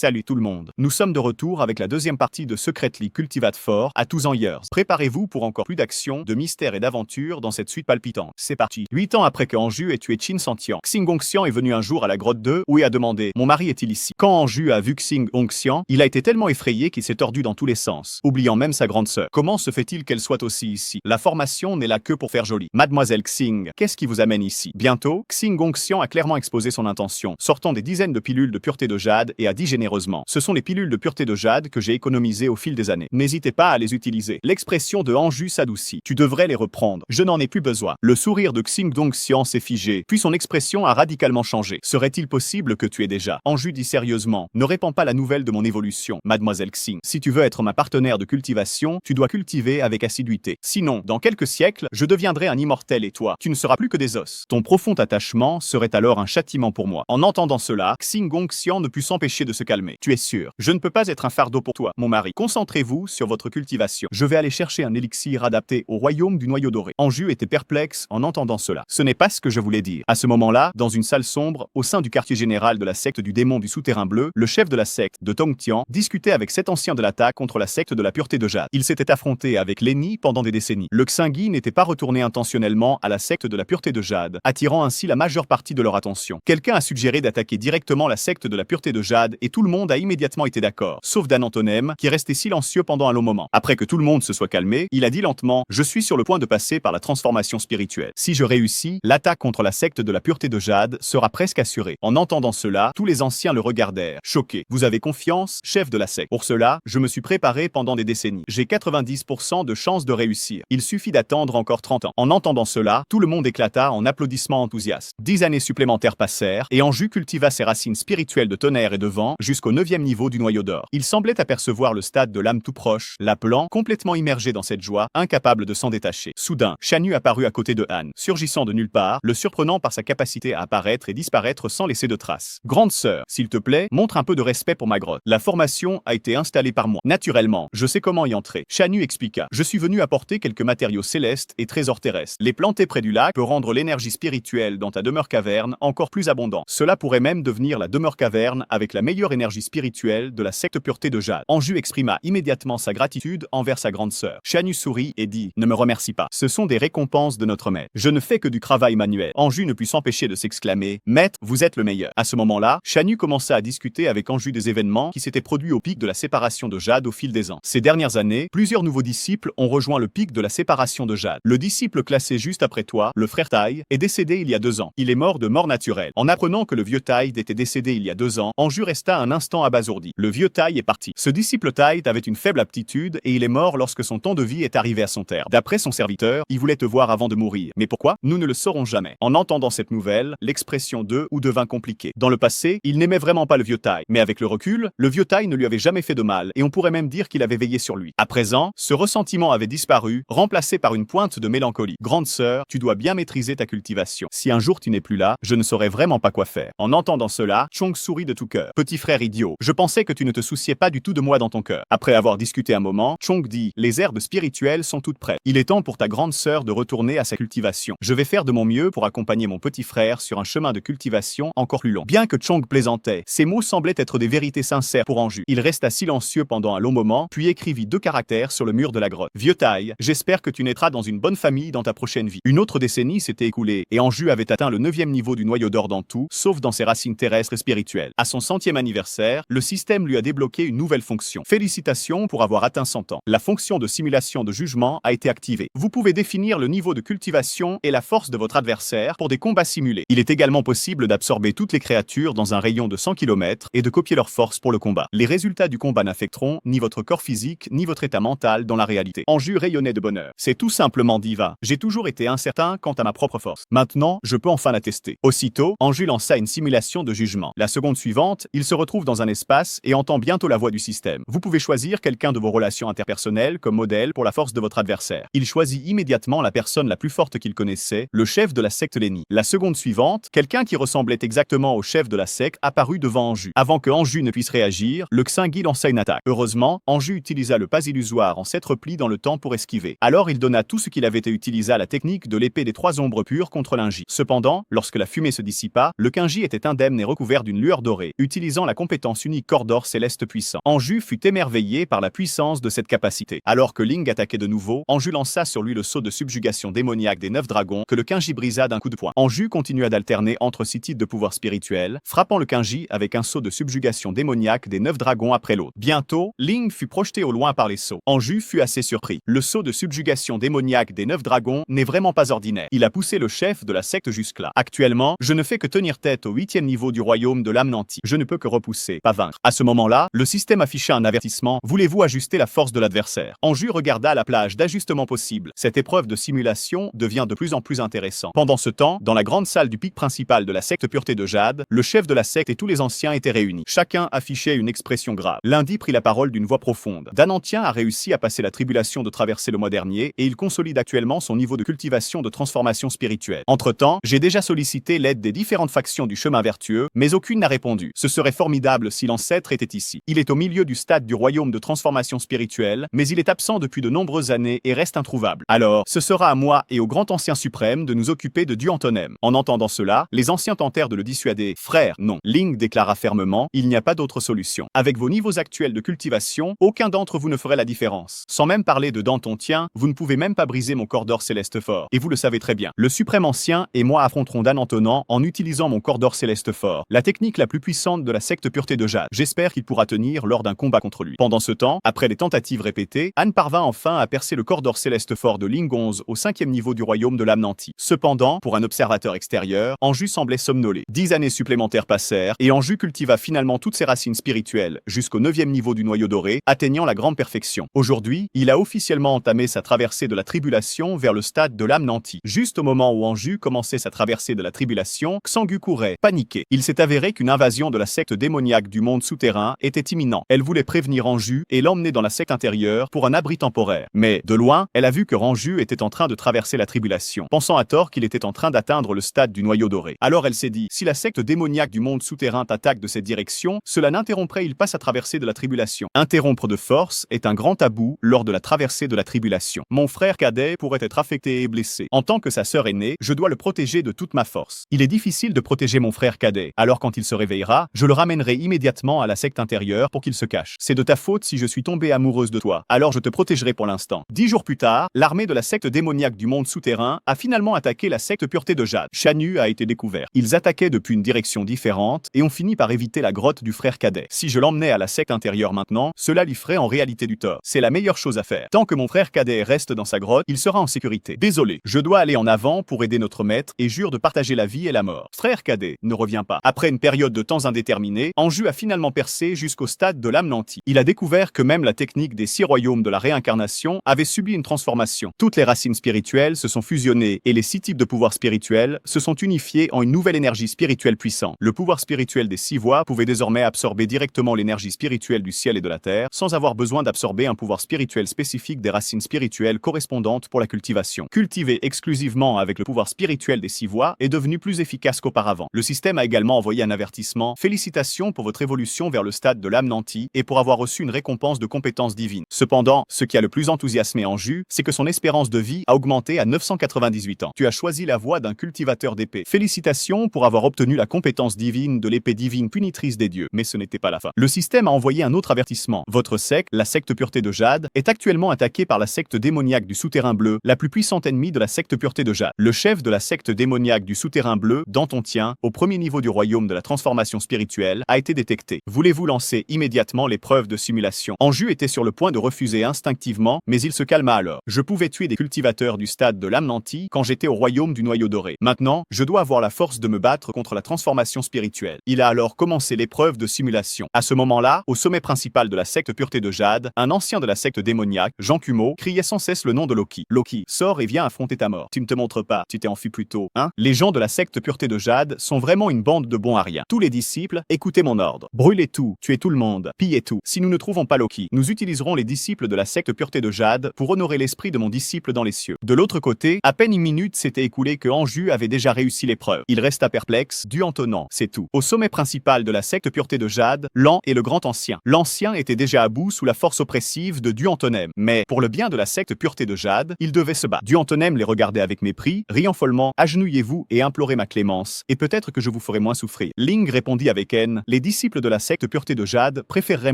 Salut tout le monde. Nous sommes de retour avec la deuxième partie de Secretly Cultivate 4 à 2 ans years. Préparez-vous pour encore plus d'action, de mystère et d'aventure dans cette suite palpitante. C'est parti. 8 ans après que Anju ait tué Qin Santian, Xing Gongxian est venu un jour à la grotte 2 où il a demandé « Mon mari est-il ici ?» Quand Anju a vu Xing Gongxian, il a été tellement effrayé qu'il s'est tordu dans tous les sens, oubliant même sa grande sœur. Comment se fait-il qu'elle soit aussi ici? La formation n'est là que pour faire joli. Mademoiselle Xing, qu'est-ce qui vous amène ici? Bientôt, Xing Gongxian a clairement exposé son intention, sortant des dizaines de pilules de pureté de jade et a dit généreusement: ce sont les pilules de pureté de jade que j'ai économisées au fil des années. N'hésitez pas à les utiliser. L'expression de Anju s'adoucit. Tu devrais les reprendre. Je n'en ai plus besoin. Le sourire de Xing Gongxian s'est figé, puis son expression a radicalement changé. Serait-il possible que tu aies déjà? Anju dit sérieusement: ne répands pas la nouvelle de mon évolution, mademoiselle Xing. Si tu veux être ma partenaire de cultivation, tu dois cultiver avec assiduité. Sinon, dans quelques siècles, je deviendrai un immortel et toi, tu ne seras plus que des os. Ton profond attachement serait alors un châtiment pour moi. En entendant cela, Xing Gongxian ne put s'empêcher de se calmer. Tu es sûr? Je ne peux pas être un fardeau pour toi, mon mari. Concentrez-vous sur votre cultivation. Je vais aller chercher un élixir adapté au royaume du noyau doré. Anju était perplexe en entendant cela. Ce n'est pas ce que je voulais dire. À ce moment-là, dans une salle sombre, au sein du quartier général de la secte du démon du souterrain bleu, le chef de la secte, de Tongtian, discutait avec 7 anciens de l'attaque contre la secte de la pureté de jade. Ils s'étaient affrontés avec Lenny pendant des décennies. Le Xingyi n'était pas retourné intentionnellement à la secte de la pureté de jade, attirant ainsi la majeure partie de leur attention. Quelqu'un a suggéré d'attaquer directement la secte de la pureté de jade et tout le monde a immédiatement été d'accord, sauf Dan Antonem, qui est resté silencieux pendant un long moment. Après que tout le monde se soit calmé, il a dit lentement: je suis sur le point de passer par la transformation spirituelle. Si je réussis, l'attaque contre la secte de la pureté de jade sera presque assurée. En entendant cela, tous les anciens le regardèrent, choqués. Vous avez confiance, chef de la secte? Pour cela, je me suis préparé pendant des décennies. J'ai 90% de chances de réussir. Il suffit d'attendre encore 30 ans. En entendant cela, tout le monde éclata en applaudissements enthousiastes. 10 années supplémentaires passèrent, et Anju cultiva ses racines spirituelles de tonnerre et de vent jusqu'au 9e niveau du noyau d'or. Il semblait apercevoir le stade de l'âme tout proche, l'appelant, complètement immergé dans cette joie, incapable de s'en détacher. Soudain, Shan Yu apparut à côté de Han, surgissant de nulle part, le surprenant par sa capacité à apparaître et disparaître sans laisser de traces. Grande sœur, s'il te plaît, montre un peu de respect pour ma grotte. La formation a été installée par moi. Naturellement, je sais comment y entrer. Shan Yu expliqua: je suis venu apporter quelques matériaux célestes et trésors terrestres. Les planter près du lac peut rendre l'énergie spirituelle dans ta demeure caverne encore plus abondante. Cela pourrait même devenir la demeure caverne avec la meilleure énergie spirituelle de la secte pureté de jade. Anju exprima immédiatement sa gratitude envers sa grande sœur. Shan Yu sourit et dit: ne me remercie pas. Ce sont des récompenses de notre maître. Je ne fais que du travail manuel. Anju ne put s'empêcher de s'exclamer: maître, vous êtes le meilleur. À ce moment-là, Shan Yu commença à discuter avec Anju des événements qui s'étaient produits au pic de la séparation de jade au fil des ans. Ces dernières années, plusieurs nouveaux disciples ont rejoint le pic de la séparation de jade. Le disciple classé juste après toi, le frère Tai, est décédé il y a 2 ans. Il est mort de mort naturelle. En apprenant que le vieux Tai était décédé il y a 2 ans, Anju resta un instant abasourdi. Le vieux Tai est parti. Ce disciple Tai avait une faible aptitude et il est mort lorsque son temps de vie est arrivé à son terme. D'après son serviteur, il voulait te voir avant de mourir. Mais pourquoi? Nous ne le saurons jamais. En entendant cette nouvelle, l'expression de ou devint compliquée. Dans le passé, il n'aimait vraiment pas le vieux Tai. Mais avec le recul, le vieux Tai ne lui avait jamais fait de mal et on pourrait même dire qu'il avait veillé sur lui. À présent, ce ressentiment avait disparu, remplacé par une pointe de mélancolie. Grande sœur, tu dois bien maîtriser ta cultivation. Si un jour tu n'es plus là, je ne saurais vraiment pas quoi faire. En entendant cela, Chong sourit de tout cœur. Petit frère idiot, je pensais que tu ne te souciais pas du tout de moi dans ton cœur. Après avoir discuté un moment, Chong dit: les herbes spirituelles sont toutes prêtes. Il est temps pour ta grande sœur de retourner à sa cultivation. Je vais faire de mon mieux pour accompagner mon petit frère sur un chemin de cultivation encore plus long. Bien que Chong plaisantait, ses mots semblaient être des vérités sincères pour Anju. Il resta silencieux pendant un long moment, puis écrivit 2 caractères sur le mur de la grotte. Vieux Tai, j'espère que tu naîtras dans une bonne famille dans ta prochaine vie. Une autre décennie s'était écoulée et Anju avait atteint le 9e niveau du noyau d'or dans tout, sauf dans ses racines terrestres et spirituelles. À son 100e anniversaire, le système lui a débloqué une nouvelle fonction. Félicitations pour avoir atteint 100 ans. La fonction de simulation de jugement a été activée. Vous pouvez définir le niveau de cultivation et la force de votre adversaire pour des combats simulés. Il est également possible d'absorber toutes les créatures dans un rayon de 100 km et de copier leur force pour le combat. Les résultats du combat n'affecteront ni votre corps physique ni votre état mental dans la réalité. Anju rayonnait de bonheur. C'est tout simplement divin. J'ai toujours été incertain quant à ma propre force. Maintenant, je peux enfin la tester. Aussitôt, Anju lança une simulation de jugement. La seconde suivante, il se retrouve dans un espace et entend bientôt la voix du système. Vous pouvez choisir quelqu'un de vos relations interpersonnelles comme modèle pour la force de votre adversaire. Il choisit immédiatement la personne la plus forte qu'il connaissait, le chef de la secte Lenny. La seconde suivante, quelqu'un qui ressemblait exactement au chef de la secte apparut devant Anju. Avant que Anju ne puisse réagir, le Xingyi lança une attaque. Heureusement, Anju utilisa le pas illusoire en 7 replis dans le temps pour esquiver. Alors il donna tout ce qu'il avait et utilisa la technique de l'épée des 3 ombres pures contre l'Inji. Cependant, lorsque la fumée se dissipa, le Kinji était indemne et recouvert d'une lueur dorée. Utilisant la compétence unique corps d'or céleste puissant. Anju fut émerveillé par la puissance de cette capacité. Alors que Ling attaquait de nouveau, Anju lança sur lui le sceau de subjugation démoniaque des 9 dragons que le Kenji brisa d'un coup de poing. Anju continua d'alterner entre 6 types de pouvoirs spirituels, frappant le Kenji avec un sceau de subjugation démoniaque des 9 dragons après l'autre. Bientôt, Ling fut projeté au loin par les sceaux. Anju fut assez surpris. Le sceau de subjugation démoniaque des 9 dragons n'est vraiment pas ordinaire. Il a poussé le chef de la secte jusque-là. Actuellement, je ne fais que tenir tête au 8e niveau du royaume de l'âme nantie. Je ne peux que repousser, pas vaincre. À ce moment-là, le système afficha un avertissement. Voulez-vous ajuster la force de l'adversaire? Anju regarda la plage d'ajustement possible. Cette épreuve de simulation devient de plus en plus intéressante. Pendant ce temps, dans la grande salle du pic principal de la secte Pureté de Jade, le chef de la secte et tous les anciens étaient réunis. Chacun affichait une expression grave. Lundi prit la parole d'une voix profonde. Danantien a réussi à passer la tribulation de traverser le mois dernier et il consolide actuellement son niveau de cultivation de transformation spirituelle. Entre-temps, j'ai déjà sollicité l'aide des différentes factions du chemin vertueux, mais aucune n'a répondu. Ce serait formidable si l'ancêtre était ici. Il est au milieu du stade du royaume de transformation spirituelle, mais il est absent depuis de nombreuses années et reste introuvable. Alors, ce sera à moi et au grand ancien suprême de nous occuper de Duantonem. En entendant cela, les anciens tentèrent de le dissuader. Frère, non. Ling déclara fermement, il n'y a pas d'autre solution. Avec vos niveaux actuels de cultivation, aucun d'entre vous ne ferait la différence. Sans même parler de Dantontien, vous ne pouvez même pas briser mon corps d'or céleste fort. Et vous le savez très bien. Le suprême ancien et moi affronterons Danantonan en utilisant mon corps d'or céleste fort, la technique la plus puissante de la secte Pureté de Jade. J'espère qu'il pourra tenir lors d'un combat contre lui. Pendant ce temps, après des tentatives répétées, Anne parvint enfin à percer le corps d'or céleste fort de Ling 11 au 5e niveau du royaume de l'âme nantie. Cependant, pour un observateur extérieur, Anju semblait somnoler. 10 années supplémentaires passèrent et Anju cultiva finalement toutes ses racines spirituelles jusqu'au 9e niveau du noyau doré, atteignant la grande perfection. Aujourd'hui, il a officiellement entamé sa traversée de la tribulation vers le stade de l'âme nantie. Juste au moment où Anju commençait sa traversée de la tribulation, Xangu courait, paniqué. Il s'est avéré qu'une invasion de la secte démoniaque du monde souterrain était imminente. Elle voulait prévenir Anju et l'emmener dans la secte intérieure pour un abri temporaire. Mais, de loin, elle a vu que Anju était en train de traverser la tribulation, pensant à tort qu'il était en train d'atteindre le stade du noyau doré. Alors elle s'est dit, si la secte démoniaque du monde souterrain t'attaque de cette direction, cela n'interromprait-il pas sa traversée de la tribulation. Interrompre de force est un grand tabou lors de la traversée de la tribulation. Mon frère cadet pourrait être affecté et blessé. En tant que sa sœur aînée, je dois le protéger de toute ma force. Il est difficile de protéger mon frère cadet, alors quand il se réveillera, je le ramènerai immédiatement à la secte intérieure pour qu'il se cache. C'est de ta faute si je suis tombée amoureuse de toi, alors je te protégerai pour l'instant. 10 jours plus tard, l'armée de la secte démoniaque du monde souterrain a finalement attaqué la secte Pureté de Jade. Shanu a été découvert. Ils attaquaient depuis une direction différente et ont fini par éviter la grotte du frère cadet. Si je l'emmenais à la secte intérieure maintenant, cela lui ferait en réalité du tort. C'est la meilleure chose à faire. Tant que mon frère cadet reste dans sa grotte, il sera en sécurité. Désolé, je dois aller en avant pour aider notre maître et jure de partager la vie et la mort. Frère cadet, ne reviens pas. Après une période de temps indéterminé, Anju a finalement percé jusqu'au stade de l'âme nantie. Il a découvert que même la technique des 6 royaumes de la réincarnation avait subi une transformation. Toutes les racines spirituelles se sont fusionnées et les 6 types de pouvoirs spirituels se sont unifiés en une nouvelle énergie spirituelle puissante. Le pouvoir spirituel des 6 voies pouvait désormais absorber directement l'énergie spirituelle du ciel et de la terre, sans avoir besoin d'absorber un pouvoir spirituel spécifique des racines spirituelles correspondantes pour la cultivation. Cultiver exclusivement avec le pouvoir spirituel des 6 voies est devenu plus efficace qu'auparavant. Le système a également envoyé un avertissement. Félicitations pour votre évolution vers le stade de l'âme nantie et pour avoir reçu une récompense de compétences divines. Cependant, ce qui a le plus enthousiasmé Anju, c'est que son espérance de vie a augmenté à 998 ans. Tu as choisi la voie d'un cultivateur d'épée. Félicitations pour avoir obtenu la compétence divine de l'épée divine punitrice des dieux. Mais ce n'était pas la fin. Le système a envoyé un autre avertissement. Votre secte, la secte Pureté de Jade, est actuellement attaquée par la secte démoniaque du souterrain bleu, la plus puissante ennemie de la secte Pureté de Jade. Le chef de la secte démoniaque du souterrain bleu, Dantontien, au premier niveau du royaume de la transformation spirituelle, a été détecté. Voulez-vous lancer immédiatement l'épreuve de simulation? Anju était sur le point de refuser instinctivement, mais il se calma alors. Je pouvais tuer des cultivateurs du stade de l'âme nantie quand j'étais au royaume du noyau doré. Maintenant, je dois avoir la force de me battre contre la transformation spirituelle. Il a alors commencé l'épreuve de simulation. À ce moment-là, au sommet principal de la secte Pureté de Jade, un ancien de la secte démoniaque, Jean Kumo, criait sans cesse le nom de Loki. Loki, sors et viens affronter ta mort. Tu ne te montres pas, tu t'es enfui plus tôt, hein? Les gens de la secte Pureté de Jade sont vraiment une bande de bons à rien. Tous les disciples, écoutez mon ordre. Brûlez tout, tuez tout le monde, pillez tout. Si nous ne trouvons pas Loki, nous utiliserons les disciples de la secte Pureté de Jade pour honorer l'esprit de mon disciple dans les cieux. De l'autre côté, à peine une minute s'était écoulée que Anju avait déjà réussi l'épreuve. Il resta perplexe, Duantonan, c'est tout. Au sommet principal de la secte Pureté de Jade, Lan et le grand ancien. L'ancien était déjà à bout sous la force oppressive de Duantonem. Mais, pour le bien de la secte Pureté de Jade, il devait se battre. Duantonem les regardait avec mépris, riant follement, agenouillez-vous et implorez ma clémence, et peut-être que je vous ferai moins souffrir. Ling répondit avec haine, les Les disciples de la secte Pureté de Jade préféreraient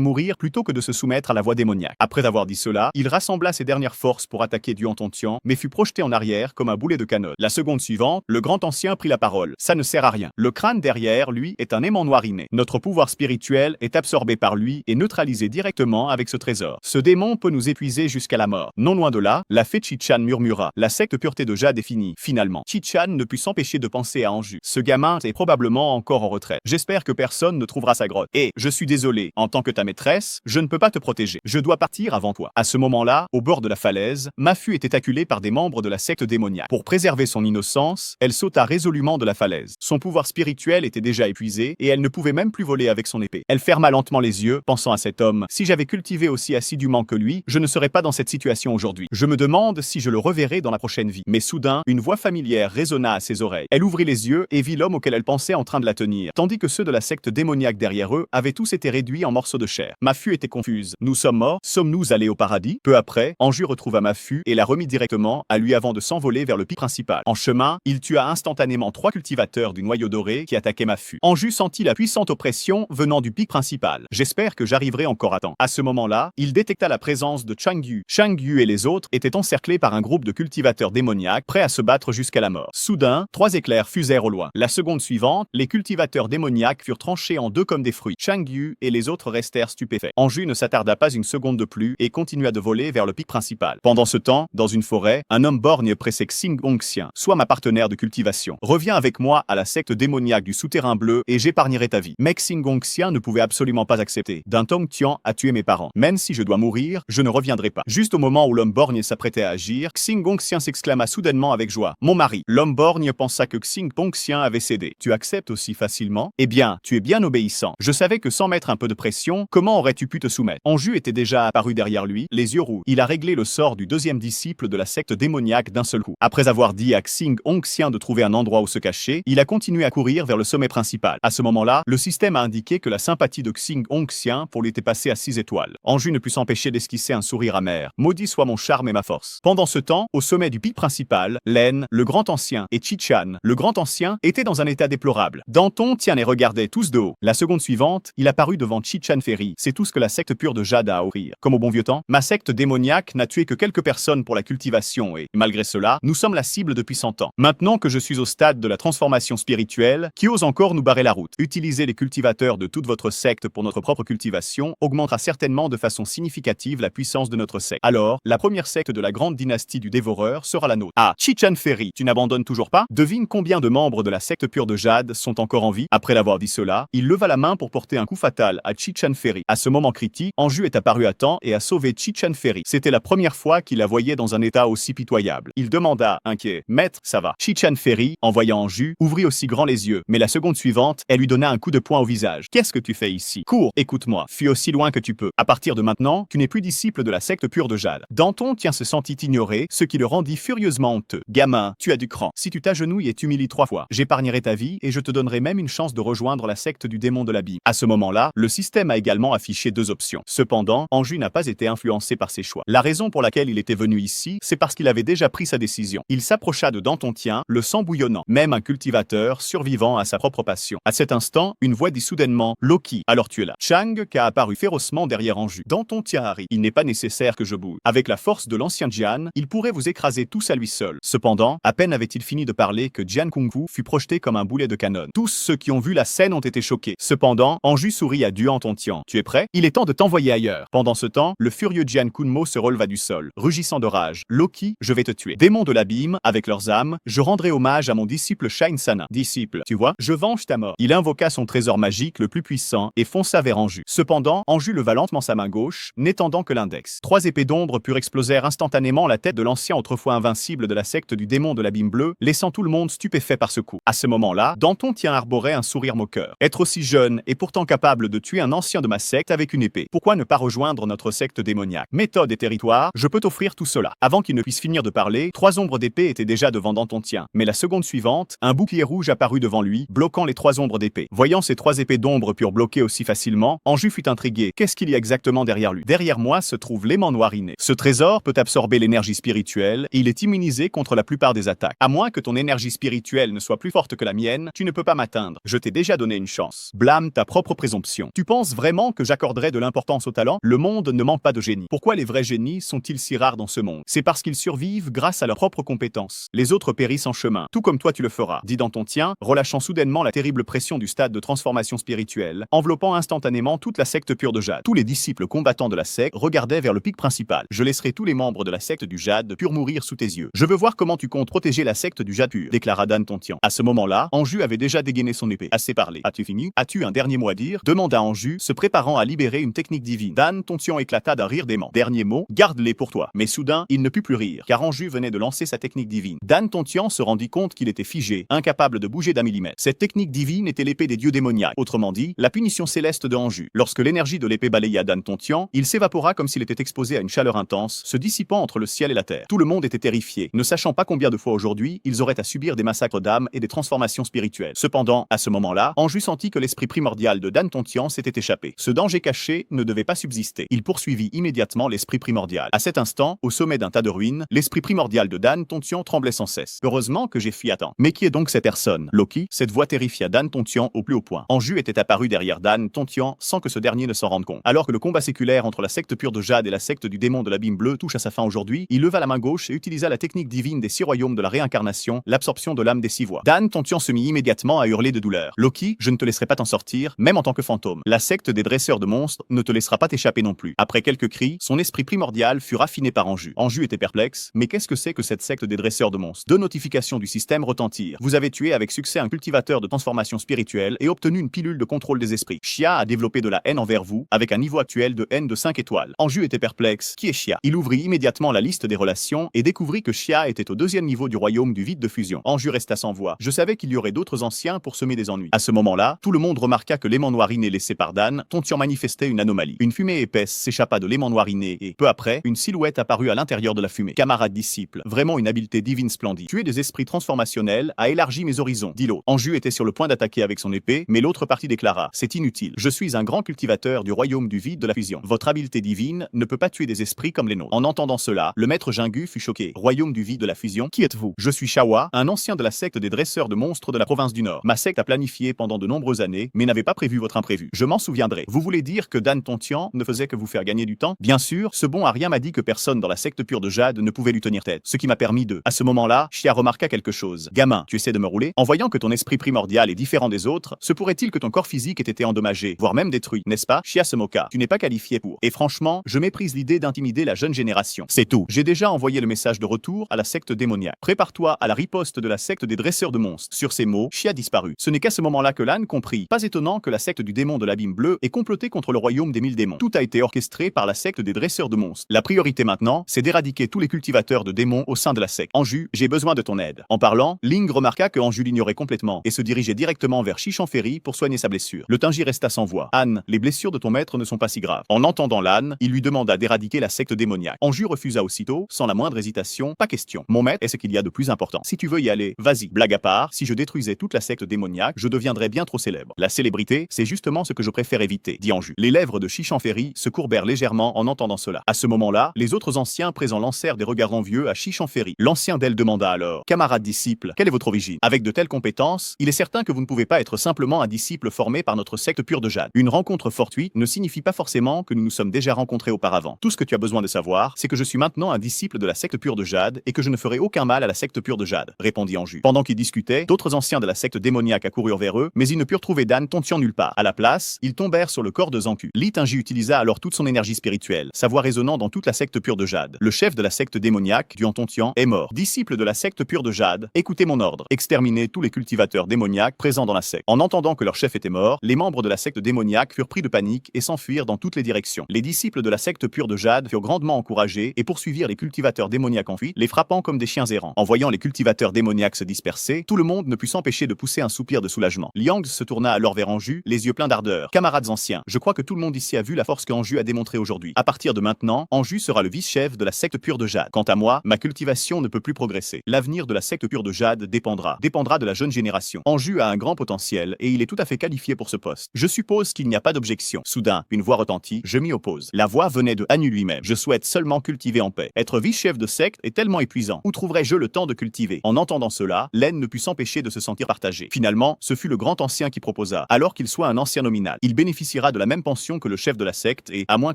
mourir plutôt que de se soumettre à la voie démoniaque. Après avoir dit cela, il rassembla ses dernières forces pour attaquer Duan Tontian, mais fut projeté en arrière comme un boulet de canon. La seconde suivante, le grand ancien prit la parole. Ça ne sert à rien. Le crâne derrière, lui, est un aimant noir inné. Notre pouvoir spirituel est absorbé par lui et neutralisé directement avec ce trésor. Ce démon peut nous épuiser jusqu'à la mort. Non loin de là, la fée Chichan murmura. La secte Pureté de Jade est finie. Finalement, Chichan ne put s'empêcher de penser à Anju. Ce gamin est probablement encore en retraite. J'espère que personne ne trouvera sa grotte. Et, je suis désolé, en tant que ta maîtresse, je ne peux pas te protéger. Je dois partir avant toi. À ce moment-là, au bord de la falaise, Mafu était acculée par des membres de la secte démoniaque. Pour préserver son innocence, elle sauta résolument de la falaise. Son pouvoir spirituel était déjà épuisé et elle ne pouvait même plus voler avec son épée. Elle ferma lentement les yeux, pensant à cet homme. Si j'avais cultivé aussi assidûment que lui, je ne serais pas dans cette situation aujourd'hui. Je me demande si je le reverrai dans la prochaine vie. Mais soudain, une voix familière résonna à ses oreilles. Elle ouvrit les yeux et vit l'homme auquel elle pensait en train de la tenir, tandis que ceux de la secte démoniaque derrière eux avaient tous été réduits en morceaux de chair. Mafu était confuse. Nous sommes morts? Sommes-nous allés au paradis? Peu après, Anju retrouva Mafu et la remit directement à lui avant de s'envoler vers le pic principal. En chemin, il tua instantanément 3 cultivateurs du noyau doré qui attaquaient Mafu. Anju sentit la puissante oppression venant du pic principal. J'espère que j'arriverai encore à temps. À ce moment-là, il détecta la présence de Changyu. Changyu et les autres étaient encerclés par un groupe de cultivateurs démoniaques prêts à se battre jusqu'à la mort. Soudain, 3 éclairs fusèrent au loin. La seconde suivante, les cultivateurs démoniaques furent tranchés en deux comme des fruits. Changyu et les autres restèrent stupéfaits. Anju ne s'attarda pas une seconde de plus et continua de voler vers le pic principal. Pendant ce temps, dans une forêt, un homme borgne pressait Xing Hongxian. Sois ma partenaire de cultivation. Reviens avec moi à la secte démoniaque du souterrain bleu et j'épargnerai ta vie. Mais Xing Hongxian ne pouvait absolument pas accepter. D'un Tongtian a tué mes parents. Même si je dois mourir, je ne reviendrai pas. Juste au moment où l'homme borgne s'apprêtait à agir, Xing Hongxian s'exclama soudainement avec joie. Mon mari. L'homme borgne pensa que Xing Hongxian avait cédé. Tu acceptes aussi facilement? Eh bien, tu es bien obéissant. Je savais que sans mettre un peu de pression, comment aurais-tu pu te soumettre? Anju était déjà apparu derrière lui, les yeux roux. Il a réglé le sort du deuxième disciple de la secte démoniaque d'un seul coup. Après avoir dit à Xing Hongxian de trouver un endroit où se cacher, il a continué à courir vers le sommet principal. À ce moment-là, le système a indiqué que la sympathie de Xing Hongxian pour lui était passée à 6 étoiles. Anju ne put s'empêcher d'esquisser un sourire amer. Maudit soit mon charme et ma force. Pendant ce temps, au sommet du pic principal, Len, le grand ancien, et Chichan, le grand ancien, étaient dans un état déplorable. Danton tient les regardait tous de haut. La seconde suivante, il apparut devant Chichan Ferry. C'est tout ce que la secte pure de Jade a à offrir. Comme au bon vieux temps, ma secte démoniaque n'a tué que quelques personnes pour la cultivation et, malgré cela, nous sommes la cible depuis 100 ans. Maintenant que je suis au stade de la transformation spirituelle, qui ose encore nous barrer la route? Utiliser les cultivateurs de toute votre secte pour notre propre cultivation augmentera certainement de façon significative la puissance de notre secte. Alors, la première secte de la grande dynastie du dévoreur sera la nôtre. Ah, Chichan Ferry, tu n'abandonnes toujours pas? Devine combien de membres de la secte pure de Jade sont encore en vie? Après l'avoir dit cela, il leva la main pour porter un coup fatal à Chichan Ferry. À ce moment critique, Anju est apparu à temps et a sauvé Chichan Ferry. C'était la première fois qu'il la voyait dans un état aussi pitoyable. Il demanda, inquiet, Maître, ça va? Chichan Ferry, en voyant Anju, ouvrit aussi grand les yeux, mais la seconde suivante, elle lui donna un coup de poing au visage. Qu'est-ce que tu fais ici? Cours, écoute-moi, fuis aussi loin que tu peux. À partir de maintenant, tu n'es plus disciple de la secte pure de Jade. Danton se sentit ignoré, ce qui le rendit furieusement honteux. Gamin, tu as du cran. Si tu t'agenouilles et t'humilies 3 fois, j'épargnerai ta vie et je te donnerai même une chance de rejoindre la secte du démon de l'abîme. À ce moment-là, le système a également affiché 2 options. Cependant, Anju n'a pas été influencé par ses choix. La raison pour laquelle il était venu ici, c'est parce qu'il avait déjà pris sa décision. Il s'approcha de Dantontien, le sang bouillonnant, même un cultivateur survivant à sa propre passion. À cet instant, une voix dit soudainement « Loki, alors tu es là ». Chang qui a apparu férocement derrière Anju. Dantontien arrive. Il n'est pas nécessaire que je bouge. Avec la force de l'ancien Jian, il pourrait vous écraser tous à lui seul. Cependant, à peine avait-il fini de parler que Jian Kung-Fu fut projeté comme un boulet de canon. Tous ceux qui ont vu la scène ont été choqués. Cependant, Anju sourit à Duan Tontian. Tu es prêt? Il est temps de t'envoyer ailleurs. Pendant ce temps, le furieux Jian Kunmo se releva du sol, rugissant de rage. Loki, je vais te tuer. Démons de l'abîme, avec leurs âmes, je rendrai hommage à mon disciple Shine Sana. Disciple, tu vois, je venge ta mort. Il invoqua son trésor magique le plus puissant et fonça vers Anju. Cependant, Anju leva lentement sa main gauche, n'étendant que l'index. 3 épées d'ombre purent exploser instantanément la tête de l'ancien autrefois invincible de la secte du démon de l'abîme bleu, laissant tout le monde stupéfait par ce coup. À ce moment-là, Danton arborait un sourire moqueur. Être aussi jeune et pourtant capable de tuer un ancien de ma secte avec une épée. Pourquoi ne pas rejoindre notre secte démoniaque? Méthode et territoire, je peux t'offrir tout cela. Avant qu'il ne puisse finir de parler, 3 ombres d'épée étaient déjà devant Dantontien. Mais la seconde suivante, un bouclier rouge apparut devant lui, bloquant les 3 ombres d'épée. Voyant ces 3 épées d'ombre purent bloquer aussi facilement, Anju fut intrigué. Qu'est-ce qu'il y a exactement derrière lui? Derrière moi se trouve l'aimant noir inné. Ce trésor peut absorber l'énergie spirituelle et il est immunisé contre la plupart des attaques. À moins que ton énergie spirituelle ne soit plus forte que la mienne, tu ne peux pas m'atteindre. Je t'ai déjà donné une chance. Blâme ta propre présomption. Tu penses vraiment que j'accorderais de l'importance au talent? Le monde ne manque pas de génies. Pourquoi les vrais génies sont-ils si rares dans ce monde? C'est parce qu'ils survivent grâce à leurs propres compétences. Les autres périssent en chemin, tout comme toi tu le feras, dit Dantentien, relâchant soudainement la terrible pression du stade de transformation spirituelle, enveloppant instantanément toute la secte pure de Jade. Tous les disciples combattants de la secte regardaient vers le pic principal. Je laisserai tous les membres de la secte du Jade pur mourir sous tes yeux. Je veux voir comment tu comptes protéger la secte du Jade pur, déclara Dantentien. À ce moment-là, Anju avait déjà dégainé son épée. Assez parlé. As-tu fini? As-tu un dernier mot à dire? Demanda Anju, se préparant à libérer une technique divine. Dantentien éclata d'un rire dément. Dernier mot, garde-les pour toi. Mais soudain, il ne put plus rire, car Anju venait de lancer sa technique divine. Dantentien se rendit compte qu'il était figé, incapable de bouger d'un millimètre. Cette technique divine était l'épée des dieux démoniaques, autrement dit, la punition céleste de Anju. Lorsque l'énergie de l'épée balaya Dantentien, il s'évapora comme s'il était exposé à une chaleur intense, se dissipant entre le ciel et la terre. Tout le monde était terrifié, ne sachant pas combien de fois aujourd'hui ils auraient à subir des massacres d'âmes et des transformations spirituelles. Cependant, à ce moment-là, Anju sentit que l'esprit primordial de Dantentien s'était échappé. Ce danger caché ne devait pas subsister. Il poursuivit immédiatement l'esprit primordial. À cet instant, au sommet d'un tas de ruines, l'esprit primordial de Dantentien tremblait sans cesse. Heureusement que j'ai fui à temps. Mais qui est donc cette personne? Loki? Cette voix terrifia Dantentien au plus haut point. Anju était apparu derrière Dantentien sans que ce dernier ne s'en rende compte. Alors que le combat séculaire entre la secte pure de Jade et la secte du démon de l'abîme bleu touche à sa fin aujourd'hui, il leva la main gauche et utilisa la technique divine des 6 royaumes de la réincarnation, l'absorption de l'âme des 6 voix. Dantentien se mit immédiatement à hurler de douleur. Loki, je ne te laisserai pas t'en sortir, même en tant que fantôme. La secte des dresseurs de monstres ne te laissera pas t'échapper non plus. Après quelques cris, son esprit primordial fut raffiné par Anju. Anju était perplexe, mais qu'est-ce que c'est que cette secte des dresseurs de monstres? Deux notifications du système retentirent. Vous avez tué avec succès un cultivateur de transformation spirituelle et obtenu une pilule de contrôle des esprits. Shia a développé de la haine envers vous, avec un niveau actuel de haine de 5 étoiles. Anju était perplexe. Qui est Shia? Il ouvrit immédiatement la liste des relations et découvrit que Shia était au 2e niveau du royaume du vide de fusion. Anju resta sans voix. Je savais qu'il y aurait d'autres anciens pour semer des ennuis. À ce moment-là, tout le monde remarqua que l'aimant noir inné laissé par Dantentien manifestait une anomalie. Une fumée épaisse s'échappa de l'aimant noir inné et, peu après, une silhouette apparut à l'intérieur de la fumée. Camarade disciple, vraiment une habileté divine splendide. Tuer des esprits transformationnels a élargi mes horizons, dit l'autre. Anju était sur le point d'attaquer avec son épée, mais l'autre partie déclara: c'est inutile. Je suis un grand cultivateur du royaume du vide de la fusion. Votre habileté divine ne peut pas tuer des esprits comme les nôtres. En entendant cela, le maître Jingu fut choqué. Royaume du vide de la fusion, qui êtes-vous? Je suis Shawa, un ancien de la secte des dresseurs de monstres de la province du Nord. Ma secte a planifié pendant de nombreuses années, mais n'avait pas prévu votre imprévu. Je m'en souviendrai. Vous voulez dire que Dantentien ne faisait que vous faire gagner du temps? Bien sûr, ce bon Arya m'a dit que personne dans la secte pure de Jade ne pouvait lui tenir tête, ce qui m'a permis de... À ce moment-là, Shia remarqua quelque chose. Gamin, tu essaies de me rouler? En voyant que ton esprit primordial est différent des autres, se pourrait-il que ton corps physique ait été endommagé, voire même détruit, n'est-ce pas? Shia se moqua. Tu n'es pas qualifié pour. Et franchement, je méprise l'idée d'intimider la jeune génération. C'est tout. J'ai déjà envoyé le message de retour à la secte démoniaque. Prépare-toi à la riposte de la secte des dresseurs de monstres. Sur ces mots, Shia disparut. Ce n'est qu'à ce moment-là que Lan comprit. Pas étonnant que la secte du démon de l'abîme bleu ait comploté contre le royaume des 1000 démons. Tout a été orchestré par la secte des dresseurs de monstres. La priorité maintenant, c'est d'éradiquer tous les cultivateurs de démons au sein de la secte. Anju, j'ai besoin de ton aide. En parlant, Ling remarqua que Anju l'ignorait complètement et se dirigeait directement vers Chichonferry pour soigner sa blessure. Le Tingi resta sans voix. Anne, les blessures de ton maître ne sont pas si graves. En entendant l'âne, il lui demanda d'éradiquer la secte démoniaque. Anju refusa aussitôt, sans la moindre hésitation. Pas question. Mon maître est ce qu'il y a de plus important. Si tu veux y aller, vas-y. Blague à part, si je détruisais toute la secte démoniaque, je deviendrais bien trop célèbre. La célébrité, c'est justement ce que je préfère éviter, dit Anju. Les lèvres de Chichonferry se courbèrent légèrement en entendant cela. À ce moment-là, les autres anciens présents lancèrent des regards envieux à Chichonferry. L'ancien d'elle demanda alors: camarade disciple, quelle est votre origine? Avec de telles compétences, il est certain que vous ne pouvez pas être simplement un disciple formé par notre secte pure de Jade. Une rencontre fortuite ne signifie pas forcément que nous nous sommes déjà rencontrés auparavant. Tout ce que tu as besoin de savoir, c'est que je suis maintenant un disciple de la secte pure de Jade et que je ne ferai aucun mal à la secte pure de Jade, répondit Anju. Pendant qu'ils discutaient, d'autres anciens de la secte démoniaque accoururent vers eux, mais ils ne purent trouver Dantentien nulle part. À la place, ils tombèrent sur le corps de Zanku. Li Tingi utilisa alors toute son énergie spirituelle, sa voix résonnant dans toute la secte pure de Jade. Le chef de la secte démoniaque, Dantentien, est mort. Disciple de la secte pure de Jade, écoutez mon ordre. Exterminez tous les cultivateurs démoniaques présents dans la secte. En entendant que leur chef était mort, les membres de la secte démoniaque furent pris de panique et s'enfuirent dans toutes les directions. Les disciples de la secte pure de Jade furent grandement encouragés et poursuivirent les cultivateurs démoniaques en fuite, les frappant comme des chiens errants. En voyant les cultivateurs démoniaques se disperser, tout le monde ne put s'empêcher de pousser un soupir de soulagement. Liang se tourna alors vers Anju, les yeux pleins d'ardeur. Camarades anciens, je crois que tout le monde ici a vu la force qu'Anju a démontrée aujourd'hui. À partir de maintenant, Anju sera le vice-chef de la secte pure de Jade. Quant à moi, ma cultivation ne peut plus progresser. L'avenir de la secte pure de Jade dépendra de la jeune génération. Anju a un grand potentiel et il est tout à fait qualifié pour ce poste. Je suppose qu'il n'y a pas d'objection. Soudain, une voix retentit, je m'y oppose. La voix venait de Anu lui-même. Je souhaite seulement cultiver en paix. Être vice-chef de secte est tellement épuisant. Où trouverais-je le temps de cultiver? En entendant cela, Len ne put s'empêcher de se sentir partagé. Finalement, ce fut le grand ancien qui proposa proposa, alors qu'il soit un ancien nominal. Il bénéficiera de la même pension que le chef de la secte et, à moins